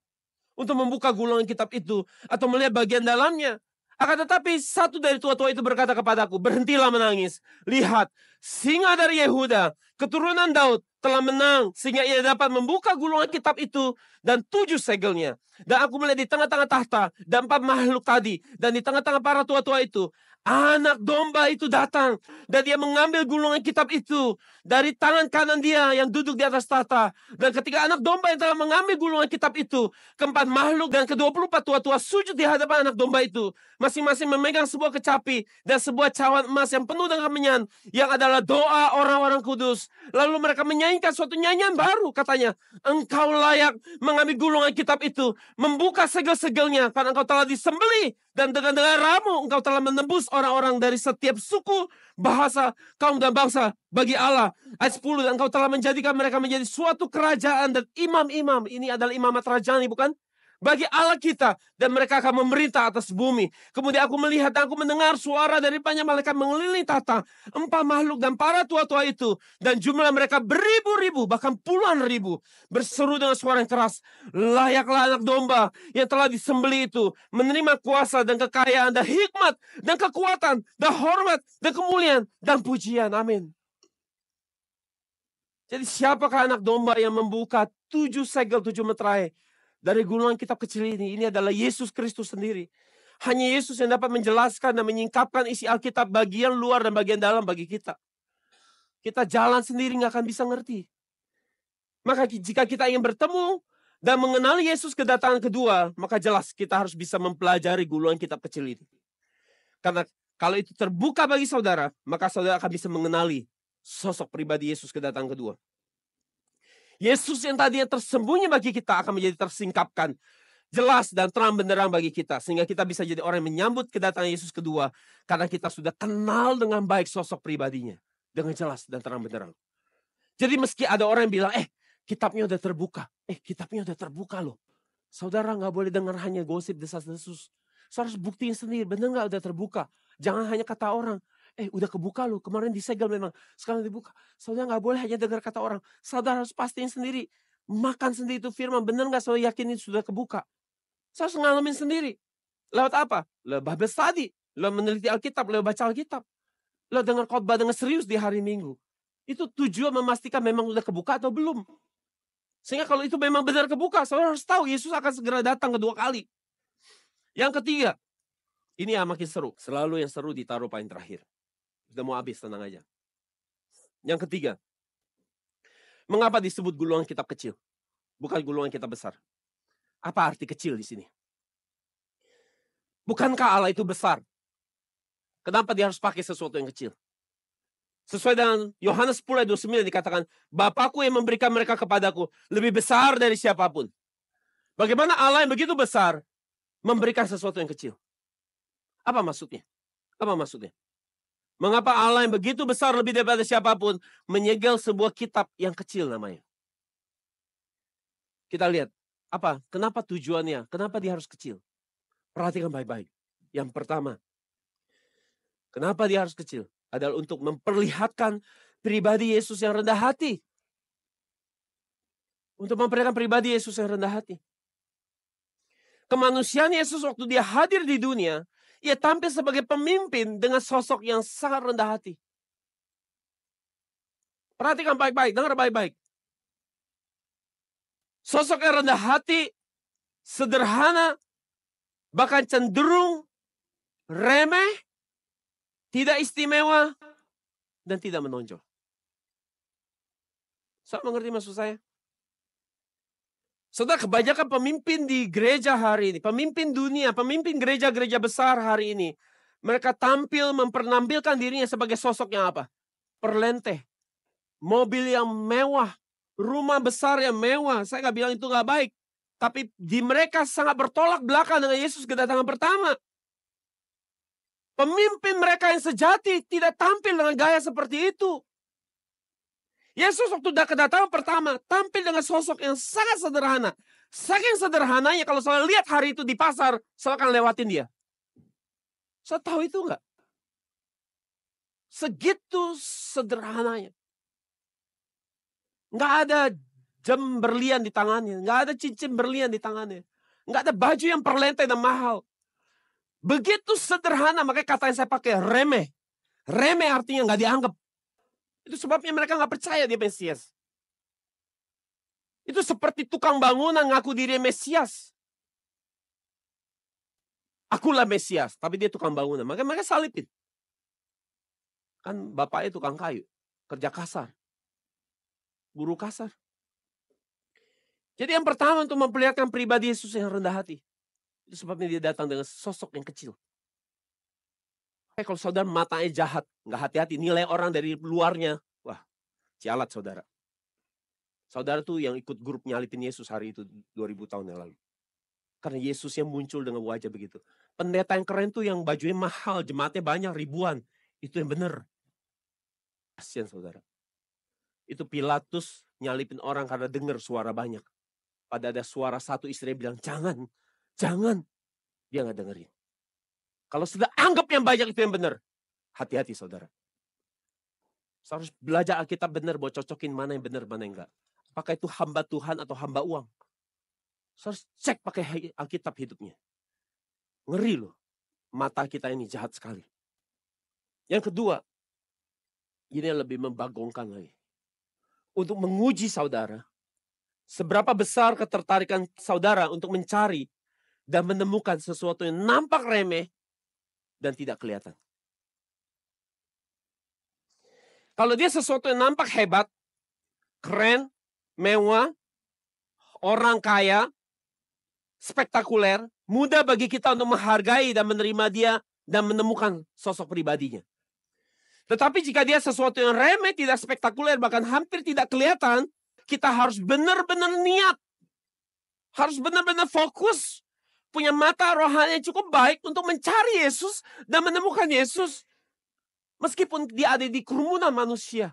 untuk membuka gulungan kitab itu atau melihat bagian dalamnya. Akan tetapi satu dari tua-tua itu berkata kepadaku, berhentilah menangis. Lihat, singa dari Yehuda, keturunan Daud, telah menang sehingga ia dapat membuka gulungan kitab itu dan 7 segelnya. Dan aku melihat di tengah-tengah tahta dan 4 makhluk tadi, dan di tengah-tengah para tua-tua itu, anak domba itu datang dan dia mengambil gulungan kitab itu dari tangan kanan dia yang duduk di atas tahta. Dan ketika anak domba yang telah mengambil gulungan kitab itu, keempat makhluk dan ke-24 tua-tua sujud di hadapan anak domba itu, masing-masing memegang sebuah kecapi dan sebuah cawan emas yang penuh dengan menyan, yang adalah doa orang-orang kudus. Lalu mereka menyanyikan suatu nyanyian baru, katanya, engkau layak mengambil gulungan kitab itu, membuka segel-segelnya, karena engkau telah disembelih, dan dengan ramu engkau telah menembus orang-orang dari setiap suku, bahasa, kaum dan bangsa bagi Allah. Ayat 10, dan engkau telah menjadikan mereka menjadi suatu kerajaan dan imam-imam. Ini adalah imamat rajani, bukan? Bagi Allah kita, dan mereka akan memerintah atas bumi. Kemudian aku melihat dan aku mendengar suara dari banyak malaikat mengelilingi tahta, 4 makhluk dan para tua-tua itu, dan jumlah mereka beribu-ribu, bahkan puluhan ribu, berseru dengan suara yang keras, layaklah anak domba yang telah disembelih itu menerima kuasa dan kekayaan dan hikmat dan kekuatan dan hormat dan kemuliaan dan pujian. Amin. Jadi siapakah anak domba yang membuka 7 segel 7 meterai dari gulungan kitab kecil ini? Ini adalah Yesus Kristus sendiri. Hanya Yesus yang dapat menjelaskan dan menyingkapkan isi Alkitab bagian luar dan bagian dalam bagi kita. Kita jalan sendiri nggak akan bisa ngerti. Maka jika kita ingin bertemu dan mengenali Yesus kedatangan kedua, maka jelas kita harus bisa mempelajari gulungan kitab kecil ini. Karena kalau itu terbuka bagi saudara, maka saudara akan bisa mengenali sosok pribadi Yesus kedatangan kedua. Yesus yang tadinya tersembunyi bagi kita akan menjadi tersingkapkan, jelas dan terang benderang bagi kita. Sehingga kita bisa jadi orang yang menyambut kedatangan Yesus kedua. Karena kita sudah kenal dengan baik sosok pribadinya. Dengan jelas dan terang benderang. Jadi meski ada orang yang bilang, kitabnya udah terbuka. Kitabnya udah terbuka loh. Saudara gak boleh dengar hanya gosip desas-desus. Saudara harus buktiin sendiri, benar gak udah terbuka. Jangan hanya kata orang. Udah kebuka loh, kemarin disegel memang, sekarang dibuka. Saudara gak boleh hanya dengar kata orang. Saudara harus pastiin sendiri. Makan sendiri itu firman, benar gak saudara yakin ini sudah kebuka? Saya harus ngalamin sendiri. Lewat apa? Lewat Bible study. Lewat meneliti Alkitab, lewat baca Alkitab. Lewat dengar khotbah dengan serius di hari Minggu. Itu tujuan memastikan memang sudah kebuka atau belum. Sehingga kalau itu memang benar kebuka, saudara harus tahu Yesus akan segera datang kedua kali. Yang ketiga, ini yang makin seru. Selalu yang seru ditaruh paling terakhir. Sudah mau habis, tenang aja. Yang ketiga, mengapa disebut gulungan kitab kecil? Bukan gulungan kitab besar. Apa arti kecil di sini? Bukankah Allah itu besar? Kenapa dia harus pakai sesuatu yang kecil? Sesuai dengan Yohanes 10 ayat 29 dikatakan, Bapakku yang memberikan mereka kepadaku lebih besar dari siapapun. Bagaimana Allah yang begitu besar memberikan sesuatu yang kecil? Apa maksudnya? Apa maksudnya? Mengapa Allah yang begitu besar lebih daripada siapapun menyegel sebuah kitab yang kecil namanya? Kita lihat, apa? Kenapa tujuannya? Kenapa dia harus kecil? Perhatikan baik-baik. Yang pertama, kenapa dia harus kecil? Adalah untuk memperlihatkan pribadi Yesus yang rendah hati. Untuk memperlihatkan pribadi Yesus yang rendah hati. Kemanusiaan Yesus waktu dia hadir di dunia, ia tampil sebagai pemimpin dengan sosok yang sangat rendah hati. Perhatikan baik-baik, dengar baik-baik. Sosok yang rendah hati, sederhana, bahkan cenderung remeh, tidak istimewa, dan tidak menonjol. Saudara mengerti maksud saya? Saudara, kebanyakan pemimpin di gereja hari ini, pemimpin dunia, pemimpin gereja-gereja besar hari ini, mereka tampil mempernampilkan dirinya sebagai sosok yang apa? Perlenteh, mobil yang mewah, rumah besar yang mewah. Saya nggak bilang itu nggak baik, tapi di mereka sangat bertolak belakang dengan Yesus kedatangan pertama. Pemimpin mereka yang sejati tidak tampil dengan gaya seperti itu. Yesus waktu kedatangan pertama tampil dengan sosok yang sangat sederhana. Saking sederhananya kalau saya lihat hari itu di pasar, saya akan lewatin dia. Saya tahu itu enggak? Segitu sederhananya. Enggak ada jam berlian di tangannya, enggak ada cincin berlian di tangannya. Enggak ada baju yang perlentai dan mahal. Begitu sederhana, makanya kata yang saya pakai remeh. Remeh artinya enggak dianggap. Itu sebabnya mereka nggak percaya dia Mesias. Itu seperti tukang bangunan ngaku diri Mesias. Akulah Mesias, tapi dia tukang bangunan. Makanya mereka salipin. Kan bapaknya tukang kayu, kerja kasar, buruh kasar. Jadi yang pertama untuk memperlihatkan pribadi Yesus yang rendah hati. Itu sebabnya dia datang dengan sosok yang kecil. Kalau saudara matanya jahat, nggak hati-hati, nilai orang dari luarnya, wah, sialat saudara. Saudara tuh yang ikut grup nyalipin Yesus hari itu 2000 tahun yang lalu. Karena Yesus yang muncul dengan wajah begitu. Pendeta yang keren tuh yang bajunya mahal, jemaatnya banyak, ribuan. Itu yang benar. Kasian saudara. Itu Pilatus nyalipin orang karena dengar suara banyak. Pada ada suara satu istri bilang, jangan. Dia nggak dengerin. Kalau sudah anggap yang banyak itu yang benar, hati-hati saudara. Harus belajar Alkitab benar, buat cocokin mana yang benar, mana yang enggak. Apakah itu hamba Tuhan atau hamba uang? Harus cek pakai Alkitab hidupnya. Ngeri loh, mata kita ini jahat sekali. Yang kedua, ini lebih membagongkan lagi. Untuk menguji saudara, seberapa besar ketertarikan saudara untuk mencari dan menemukan sesuatu yang nampak remeh dan tidak kelihatan. Kalau dia sesuatu yang nampak hebat, keren, mewah, orang kaya, spektakuler, mudah bagi kita untuk menghargai dan menerima dia dan menemukan sosok pribadinya. Tetapi jika dia sesuatu yang remeh, tidak spektakuler, bahkan hampir tidak kelihatan, kita harus benar-benar niat. Harus benar-benar fokus. Punya mata rohani yang cukup baik untuk mencari Yesus dan menemukan Yesus. Meskipun dia ada di kerumunan manusia.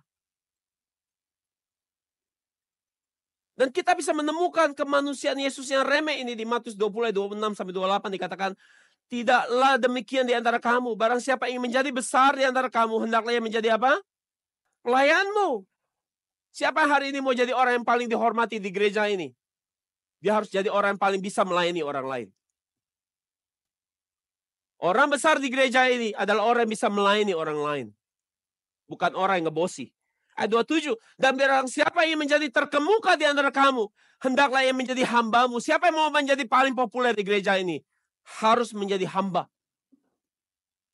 Dan kita bisa menemukan kemanusiaan Yesus yang remeh ini di Matius 20, 26-28 dikatakan, tidaklah demikian di antara kamu. Barang siapa ingin menjadi besar di antara kamu, hendaklah ia menjadi apa? Pelayanmu. Siapa hari ini mau jadi orang yang paling dihormati di gereja ini? Dia harus jadi orang yang paling bisa melayani orang lain. Orang besar di gereja ini adalah orang yang bisa melayani orang lain. Bukan orang yang ngebosi. Ayat 27. Dan barang siapa yang menjadi terkemuka di antara kamu, hendaklah yang menjadi hambamu. Siapa yang mau menjadi paling populer di gereja ini? Harus menjadi hamba.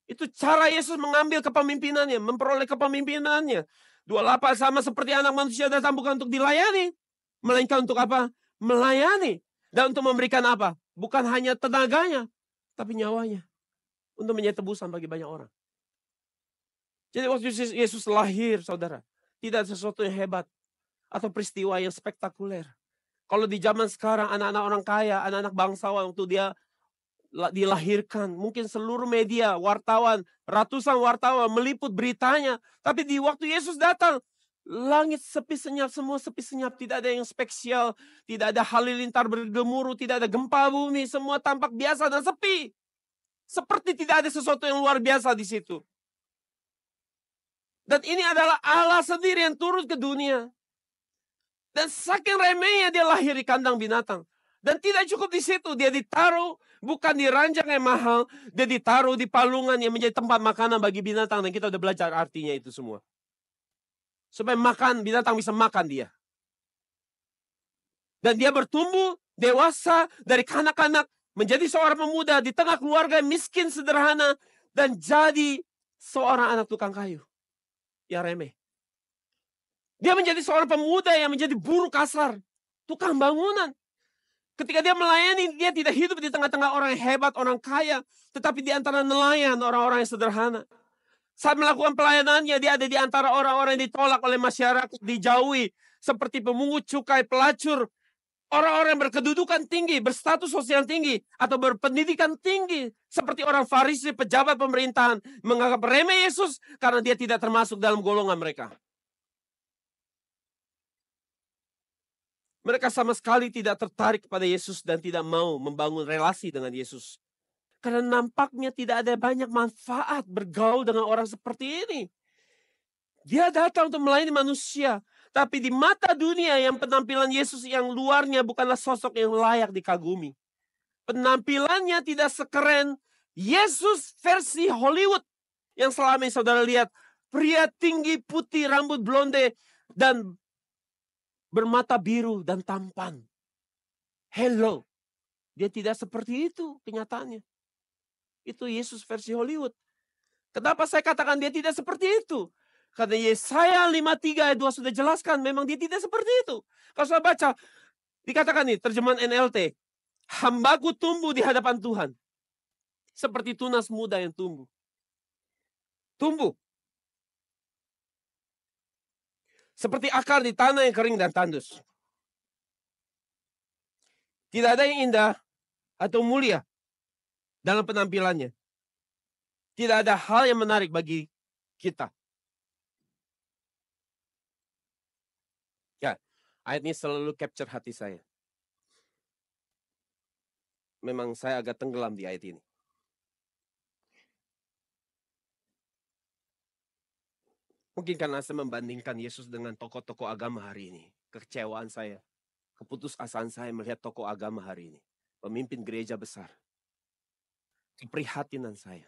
Itu cara Yesus mengambil kepemimpinannya, memperoleh kepemimpinannya. 28 sama seperti anak manusia datang bukan untuk dilayani. Melainkan untuk apa? Melayani. Dan untuk memberikan apa? Bukan hanya tenaganya, tapi nyawanya. Untuk menjadi tebusan bagi banyak orang. Jadi waktu Yesus lahir, saudara, tidak ada sesuatu yang hebat. Atau peristiwa yang spektakuler. Kalau di zaman sekarang, anak-anak orang kaya, anak-anak bangsawan, waktu dia dilahirkan, mungkin seluruh media, wartawan, ratusan wartawan meliput beritanya. Tapi di waktu Yesus datang, langit sepi senyap, semua sepi senyap. Tidak ada yang spesial, tidak ada halilintar bergemuruh, tidak ada gempa bumi, semua tampak biasa dan sepi. Seperti tidak ada sesuatu yang luar biasa di situ. Dan ini adalah Allah sendiri yang turun ke dunia. Dan saking remehnya dia lahir di kandang binatang. Dan tidak cukup di situ, dia ditaruh bukan di ranjang yang mahal, dia ditaruh di palungan yang menjadi tempat makanan bagi binatang. Dan kita udah belajar artinya itu semua. Supaya makan, binatang bisa makan dia. Dan dia bertumbuh dewasa dari kanak-kanak menjadi seorang pemuda di tengah keluarga yang miskin sederhana dan jadi seorang anak tukang kayu yang remeh. Dia menjadi seorang pemuda yang menjadi buruh kasar, tukang bangunan. Ketika dia melayani, dia tidak hidup di tengah-tengah orang yang hebat, orang kaya, tetapi di antara nelayan, orang-orang yang sederhana. Saat melakukan pelayanannya, dia ada di antara orang-orang yang ditolak oleh masyarakat, dijauhi, seperti pemungut cukai, pelacur, orang-orang yang berkedudukan tinggi, berstatus sosial tinggi, atau berpendidikan tinggi, seperti orang Farisi, pejabat pemerintahan, menganggap remeh Yesus karena dia tidak termasuk dalam golongan mereka. Mereka sama sekali tidak tertarik kepada Yesus dan tidak mau membangun relasi dengan Yesus. Karena nampaknya tidak ada banyak manfaat bergaul dengan orang seperti ini. Dia datang untuk melayani manusia. Tapi di mata dunia yang penampilan Yesus yang luarnya bukanlah sosok yang layak dikagumi. Penampilannya tidak sekeren Yesus versi Hollywood. Yang selama ini saudara lihat. Pria tinggi, putih, rambut blonde, dan bermata biru dan tampan. Hello. Dia tidak seperti itu kenyataannya. Itu Yesus versi Hollywood. Kenapa saya katakan dia tidak seperti itu? Karena Yesaya 53 ayat 2 sudah jelaskan memang dia tidak seperti itu. Kalau saya baca, dikatakan nih terjemahan NLT. Hambaku tumbuh di hadapan Tuhan. Seperti tunas muda yang tumbuh. Tumbuh. Seperti akar di tanah yang kering dan tandus. Tidak ada yang indah atau mulia dalam penampilannya. Tidak ada hal yang menarik bagi kita. Ya, ayat ini selalu capture hati saya. Memang saya agak tenggelam di ayat ini. Mungkin karena saya membandingkan Yesus dengan tokoh-tokoh agama hari ini. Kekecewaan saya, keputusasaan saya melihat tokoh agama hari ini. Pemimpin gereja besar. Keprihatinan saya.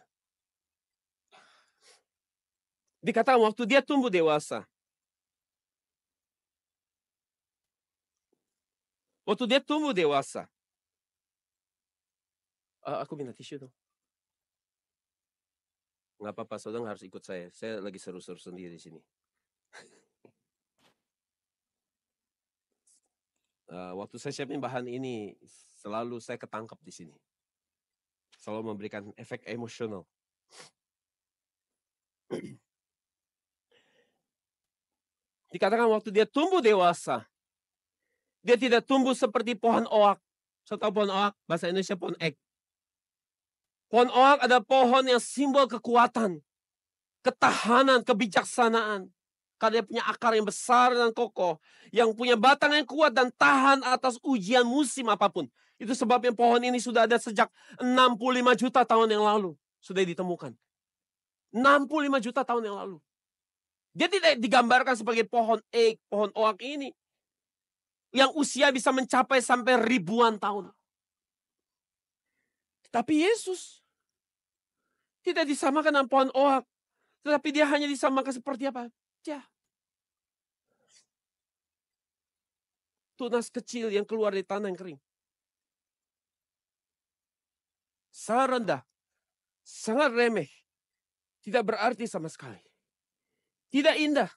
Dikatakan waktu dia tumbuh dewasa. Waktu dia tumbuh dewasa. Aku minta tisu dong. Nggak apa-apa, saudara harus ikut saya. Saya lagi seru-seru sendiri di sini. Waktu saya siapin bahan ini, selalu saya ketangkap di sini. Selalu memberikan efek emosional. Dikatakan waktu dia tumbuh dewasa, dia tidak tumbuh seperti pohon oak. Saya tahu pohon oak, bahasa Indonesia pohon ek. Pohon oak adalah pohon yang simbol kekuatan, ketahanan, kebijaksanaan. Karena dia punya akar yang besar dan kokoh, yang punya batang yang kuat dan tahan atas ujian musim apapun. Itu sebabnya pohon ini sudah ada sejak 65 juta tahun yang lalu. Sudah ditemukan. 65 juta tahun yang lalu. Dia tidak digambarkan sebagai pohon ek, pohon oak ini. Yang usia bisa mencapai sampai ribuan tahun. Tapi Yesus tidak disamakan dengan pohon oak. Tetapi dia hanya disamakan seperti apa? Ya. Tunas kecil yang keluar dari tanah yang kering. Sangat rendah. Sangat remeh. Tidak berarti sama sekali. Tidak indah.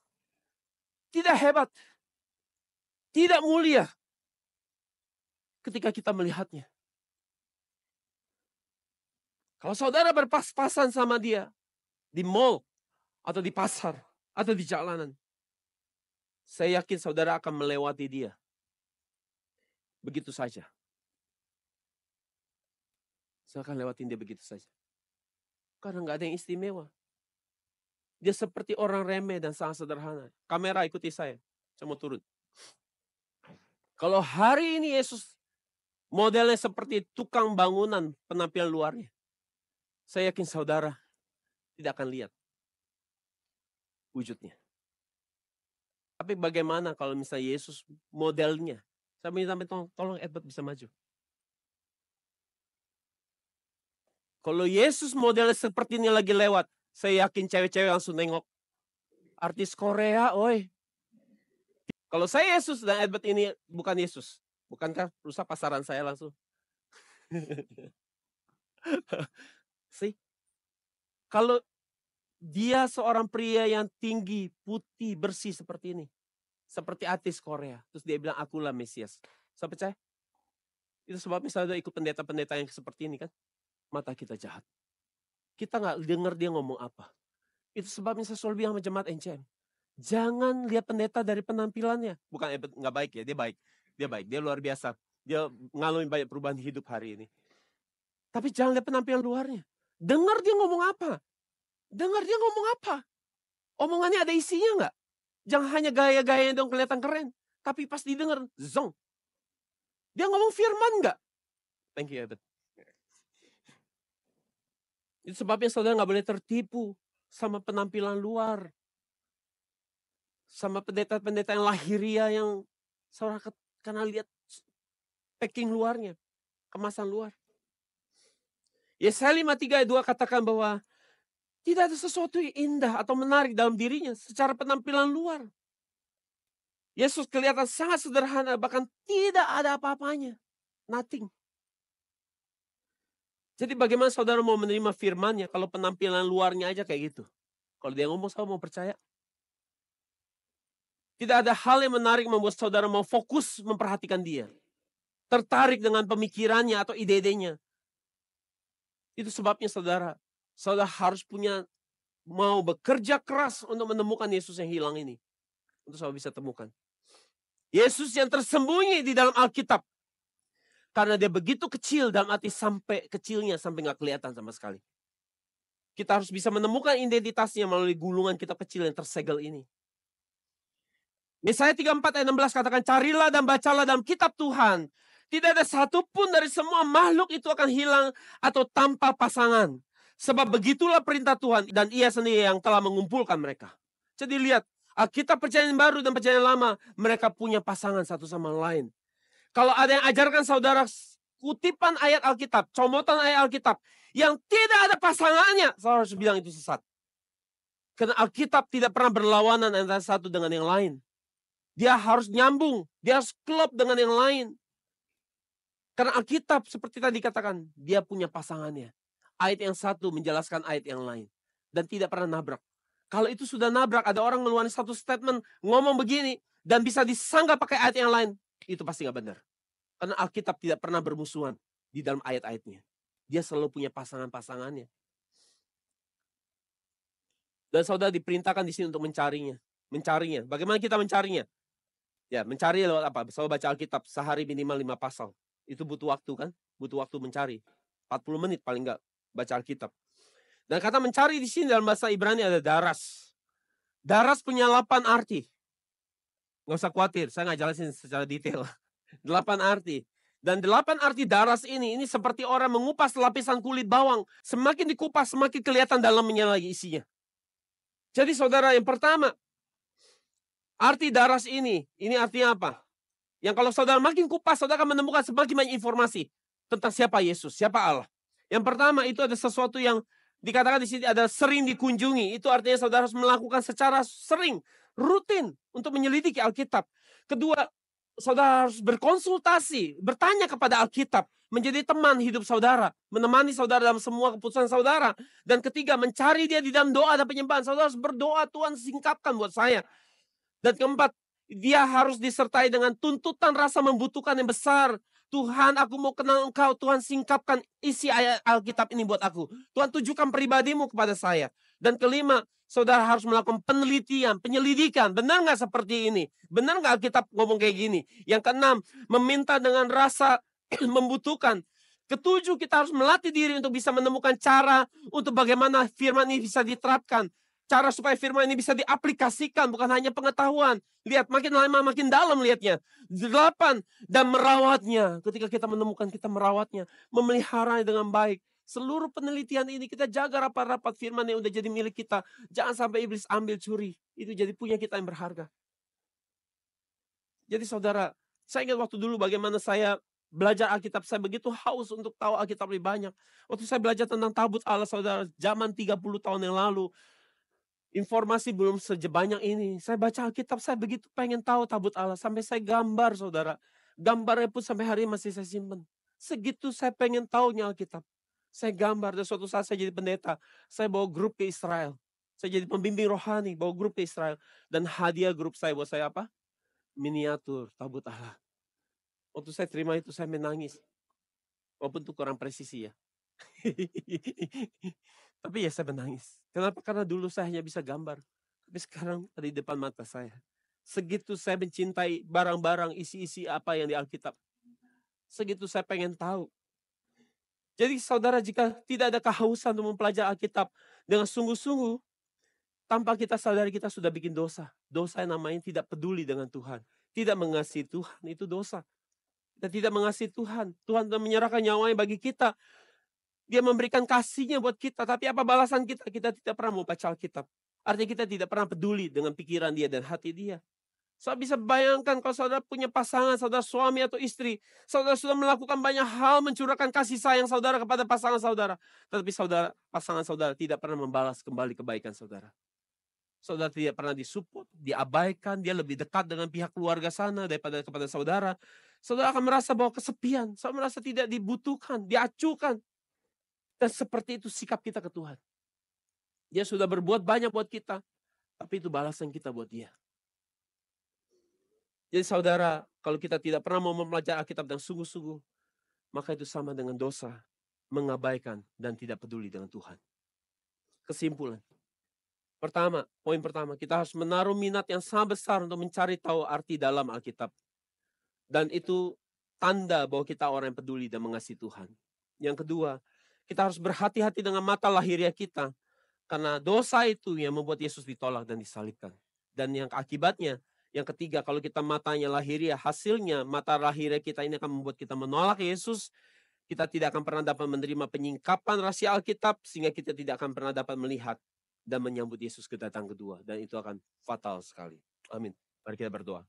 Tidak hebat. Tidak mulia. Ketika kita melihatnya. Kalau saudara berpas-pasan sama dia. Di mall. Atau di pasar. Atau di jalanan. Saya yakin saudara akan melewati dia. Begitu saja. Saya akan lewatin dia begitu saja. Karena nggak ada yang istimewa. Dia seperti orang remeh dan sangat sederhana. Kamera ikuti saya. Saya mau turun. Kalau hari ini Yesus modelnya seperti tukang bangunan penampilan luarnya. Saya yakin saudara tidak akan lihat wujudnya. Tapi bagaimana kalau misalnya Yesus modelnya? Saya minta tolong Edward bisa maju. Kalau Yesus modelnya seperti ini lagi lewat, saya yakin cewek-cewek langsung nengok. Artis Korea, oi. Kalau saya Yesus dan Edward ini bukan Yesus. Bukankah rusak pasaran saya langsung? See? Kalau dia seorang pria yang tinggi, putih, bersih seperti ini. Seperti artis Korea. Terus dia bilang, akulah Mesias. Saya percaya. Itu sebabnya saya ikut pendeta-pendeta yang seperti ini kan. Mata kita jahat. Kita nggak dengar dia ngomong apa. Itu sebabnya saya selalu bilang sama jemaat NCM. Jangan lihat pendeta dari penampilannya. Bukan nggak baik ya, dia baik. Dia baik, dia luar biasa. Dia mengalami banyak perubahan hidup hari ini. Tapi jangan lihat penampilan luarnya. Dengar dia ngomong apa. Dengar dia ngomong apa. Omongannya ada isinya nggak? Jangan hanya gaya-gayanya dong kelihatan keren. Tapi pas didengar, zong. Dia ngomong firman nggak? Thank you, Edward. Itu sebabnya saudara nggak boleh tertipu sama penampilan luar. Sama pendeta-pendeta yang lahiria yang saudara karena lihat packing luarnya. Kemasan luar. Yesaya 53 ayat 2 katakan bahwa tidak ada sesuatu yang indah atau menarik dalam dirinya secara penampilan luar. Yesus kelihatan sangat sederhana, bahkan tidak ada apa-apanya. Nothing. Jadi bagaimana saudara mau menerima firman-Nya kalau penampilan luarnya aja kayak gitu? Kalau dia ngomong, saudara mau percaya? Tidak ada hal yang menarik membuat saudara mau fokus memperhatikan dia. Tertarik dengan pemikirannya atau ide-idenya. Itu sebabnya saudara harus mau bekerja keras untuk menemukan Yesus yang hilang ini. Untuk saudara bisa temukan. Yesus yang tersembunyi di dalam Alkitab. Karena dia begitu kecil dalam arti sampai kecilnya sampai nggak kelihatan sama sekali. Kita harus bisa menemukan identitasnya melalui gulungan kitab kecil yang tersegel ini. Yesaya 34 ayat 16 katakan, carilah dan bacalah dalam kitab Tuhan. Tidak ada satupun dari semua makhluk itu akan hilang atau tanpa pasangan. Sebab begitulah perintah Tuhan dan ia sendiri yang telah mengumpulkan mereka. Jadi lihat, Alkitab perjanjian baru dan perjanjian lama, mereka punya pasangan satu sama lain. Kalau ada yang ajarkan saudara kutipan ayat Alkitab, comotan ayat Alkitab, yang tidak ada pasangannya, saudara harus bilang itu sesat. Karena Alkitab tidak pernah berlawanan antara satu dengan yang lain. Dia harus nyambung, dia harus klop dengan yang lain. Karena Alkitab seperti tadi katakan, dia punya pasangannya. Ayat yang satu menjelaskan ayat yang lain. Dan tidak pernah nabrak. Kalau itu sudah nabrak, ada orang ngeluarin satu statement, ngomong begini, dan bisa disanggah pakai ayat yang lain, itu pasti gak benar. Karena Alkitab tidak pernah bermusuhan di dalam ayat-ayatnya. Dia selalu punya pasangan-pasangannya. Dan saudara diperintahkan di sini untuk mencarinya. Mencarinya. Bagaimana kita mencarinya? Ya, mencari lewat apa? Saudara baca Alkitab sehari minimal 5 pasal. Itu butuh waktu kan? Butuh waktu mencari. 40 menit paling enggak baca Alkitab. Dan kata mencari di sini dalam bahasa Ibrani ada daras. Daras punya 8 arti. Nggak usah khawatir, saya nggak jelasin secara detail. 8 arti. Dan 8 arti daras ini seperti orang mengupas lapisan kulit bawang. Semakin dikupas, semakin kelihatan dalamnya lagi isinya. Jadi saudara, yang pertama, arti daras ini artinya apa? Yang kalau saudara makin kupas, saudara akan menemukan semakin banyak informasi tentang siapa Yesus, siapa Allah. Yang pertama itu ada sesuatu yang dikatakan di sini ada sering dikunjungi. Itu artinya saudara harus melakukan secara sering, rutin untuk menyelidiki Alkitab. Kedua, saudara harus berkonsultasi, bertanya kepada Alkitab, menjadi teman hidup saudara, menemani saudara dalam semua keputusan saudara. Dan ketiga, mencari dia di dalam doa dan penyembahan. Saudara harus berdoa, Tuhan singkapkan buat saya. Dan keempat, dia harus disertai dengan tuntutan rasa membutuhkan yang besar. Tuhan, aku mau kenal Engkau. Tuhan, singkapkan isi ayat Alkitab ini buat aku. Tuhan, tujukan pribadimu kepada saya. Dan kelima, saudara harus melakukan penelitian, penyelidikan. Benar nggak seperti ini? Benar nggak Alkitab ngomong kayak gini? Yang keenam, meminta dengan rasa membutuhkan. Ketujuh, kita harus melatih diri untuk bisa menemukan cara untuk bagaimana firman ini bisa diterapkan. Cara supaya firman ini bisa diaplikasikan, bukan hanya pengetahuan. Lihat, makin lama makin dalam lihatnya. 8, dan merawatnya. Ketika kita menemukan, kita merawatnya. Memeliharanya dengan baik. Seluruh penelitian ini kita jaga rapat-rapat firman yang udah jadi milik kita. Jangan sampai iblis ambil curi. Itu jadi punya kita yang berharga. Jadi saudara, saya ingat waktu dulu bagaimana saya belajar Alkitab. Saya begitu haus untuk tahu Alkitab lebih banyak. Waktu saya belajar tentang tabut Allah, saudara, zaman 30 tahun yang lalu. Informasi belum sebanyak ini. Saya baca Alkitab, saya begitu pengen tahu tabut Allah. Sampai saya gambar, saudara. Gambarnya pun sampai hari ini masih saya simpan. Segitu saya pengen tahunya Alkitab. Saya gambar, dan suatu saat saya jadi pendeta. Saya bawa grup ke Israel. Saya jadi pembimbing rohani, bawa grup ke Israel. Dan hadiah grup saya buat saya apa? Miniatur tabut Allah. Waktu saya terima itu saya menangis. Walaupun itu kurang presisi ya. Tapi ya saya menangis. Kenapa? Karena dulu saya hanya bisa gambar. Tapi sekarang ada di depan mata saya. Segitu saya mencintai barang-barang isi-isi apa yang di Alkitab. Segitu saya pengen tahu. Jadi saudara, jika tidak ada kehausan untuk mempelajari Alkitab dengan sungguh-sungguh, tanpa kita sadari kita sudah bikin dosa. Dosa yang namanya tidak peduli dengan Tuhan. Tidak mengasihi Tuhan, itu dosa. Kita tidak mengasihi Tuhan. Tuhan telah menyerahkan nyawanya bagi kita. Dia memberikan kasihnya buat kita. Tapi apa balasan kita? Kita tidak pernah mau baca Alkitab. Artinya kita tidak pernah peduli dengan pikiran dia dan hati dia. Saya bisa bayangkan kalau saudara punya pasangan, saudara suami atau istri. Saudara sudah melakukan banyak hal mencurahkan kasih sayang saudara kepada pasangan saudara. Tetapi pasangan saudara tidak pernah membalas kembali kebaikan saudara. Saudara tidak pernah disupport, diabaikan. Dia lebih dekat dengan pihak keluarga sana daripada kepada saudara. Saudara akan merasa bahwa kesepian. Saudara merasa tidak dibutuhkan, diacuhkan. Dan seperti itu sikap kita ke Tuhan. Dia sudah berbuat banyak buat kita, tapi itu balasan kita buat dia. Jadi saudara, kalau kita tidak pernah mau mempelajari Alkitab dengan sungguh-sungguh, maka itu sama dengan dosa, mengabaikan dan tidak peduli dengan Tuhan. Kesimpulan. Poin pertama, kita harus menaruh minat yang sangat besar untuk mencari tahu arti dalam Alkitab. Dan itu tanda bahwa kita orang yang peduli dan mengasihi Tuhan. Yang kedua, kita harus berhati-hati dengan mata lahiriah kita. Karena dosa itu yang membuat Yesus ditolak dan disalibkan. Dan yang akibatnya, yang ketiga, kalau kita matanya lahiriah, hasilnya mata lahiriah kita ini akan membuat kita menolak Yesus. Kita tidak akan pernah dapat menerima penyingkapan rahasia Alkitab, sehingga kita tidak akan pernah dapat melihat dan menyambut Yesus kedatangan kedua. Dan itu akan fatal sekali. Amin. Mari kita berdoa.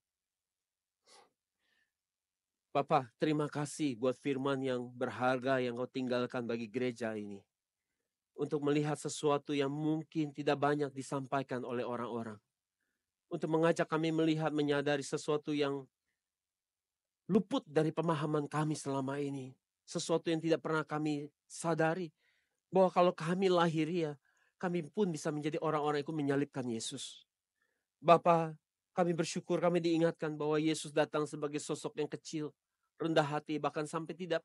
Bapa, terima kasih buat firman yang berharga yang kau tinggalkan bagi gereja ini. Untuk melihat sesuatu yang mungkin tidak banyak disampaikan oleh orang-orang. Untuk mengajak kami melihat, menyadari sesuatu yang luput dari pemahaman kami selama ini. Sesuatu yang tidak pernah kami sadari. Bahwa kalau kami lahiriah, kami pun bisa menjadi orang-orang yang ikut menyalibkan Yesus. Bapa, kami bersyukur kami diingatkan bahwa Yesus datang sebagai sosok yang kecil, rendah hati, bahkan sampai tidak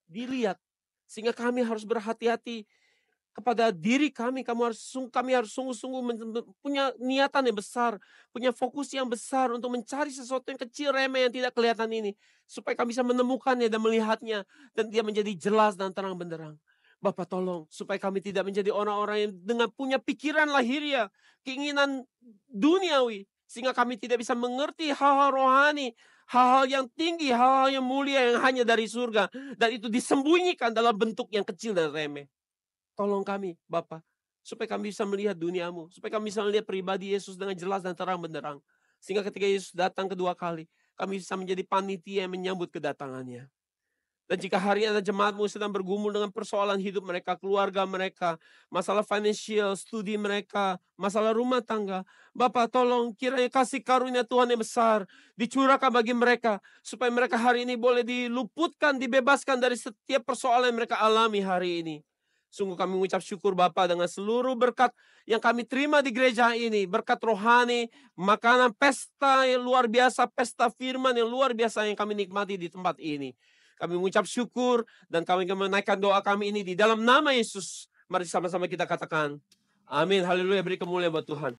dilihat. Sehingga kami harus berhati-hati kepada diri kami. Kami harus sungguh-sungguh punya niatan yang besar, punya fokus yang besar untuk mencari sesuatu yang kecil, remeh, yang tidak kelihatan ini. Supaya kami bisa menemukannya dan melihatnya, dan dia menjadi jelas dan terang benderang. Bapak tolong supaya kami tidak menjadi orang-orang yang dengan punya pikiran lahiriah, keinginan duniawi, sehingga kami tidak bisa mengerti hal-hal rohani, hal-hal yang tinggi, hal-hal yang mulia yang hanya dari surga, dan itu disembunyikan dalam bentuk yang kecil dan remeh. Tolong kami, Bapa, supaya kami bisa melihat duniamu, supaya kami bisa melihat pribadi Yesus dengan jelas dan terang benderang, sehingga ketika Yesus datang kedua kali, kami bisa menjadi panitia yang menyambut kedatangannya. Dan jika hari ini ada jemaatmu sedang bergumul dengan persoalan hidup mereka, keluarga mereka, masalah financial, studi mereka, masalah rumah tangga, Bapak tolong kiranya kasih karunia Tuhan yang besar dicurahkan bagi mereka, supaya mereka hari ini boleh diluputkan, dibebaskan dari setiap persoalan yang mereka alami hari ini. Sungguh kami mengucap syukur Bapa dengan seluruh berkat yang kami terima di gereja ini. Berkat rohani, makanan, pesta yang luar biasa, pesta firman yang luar biasa yang kami nikmati di tempat ini. Kami mengucap syukur dan kami menaikkan doa kami ini di dalam nama Yesus. Mari sama-sama kita katakan, amin, haleluya, beri kemuliaan buat Tuhan.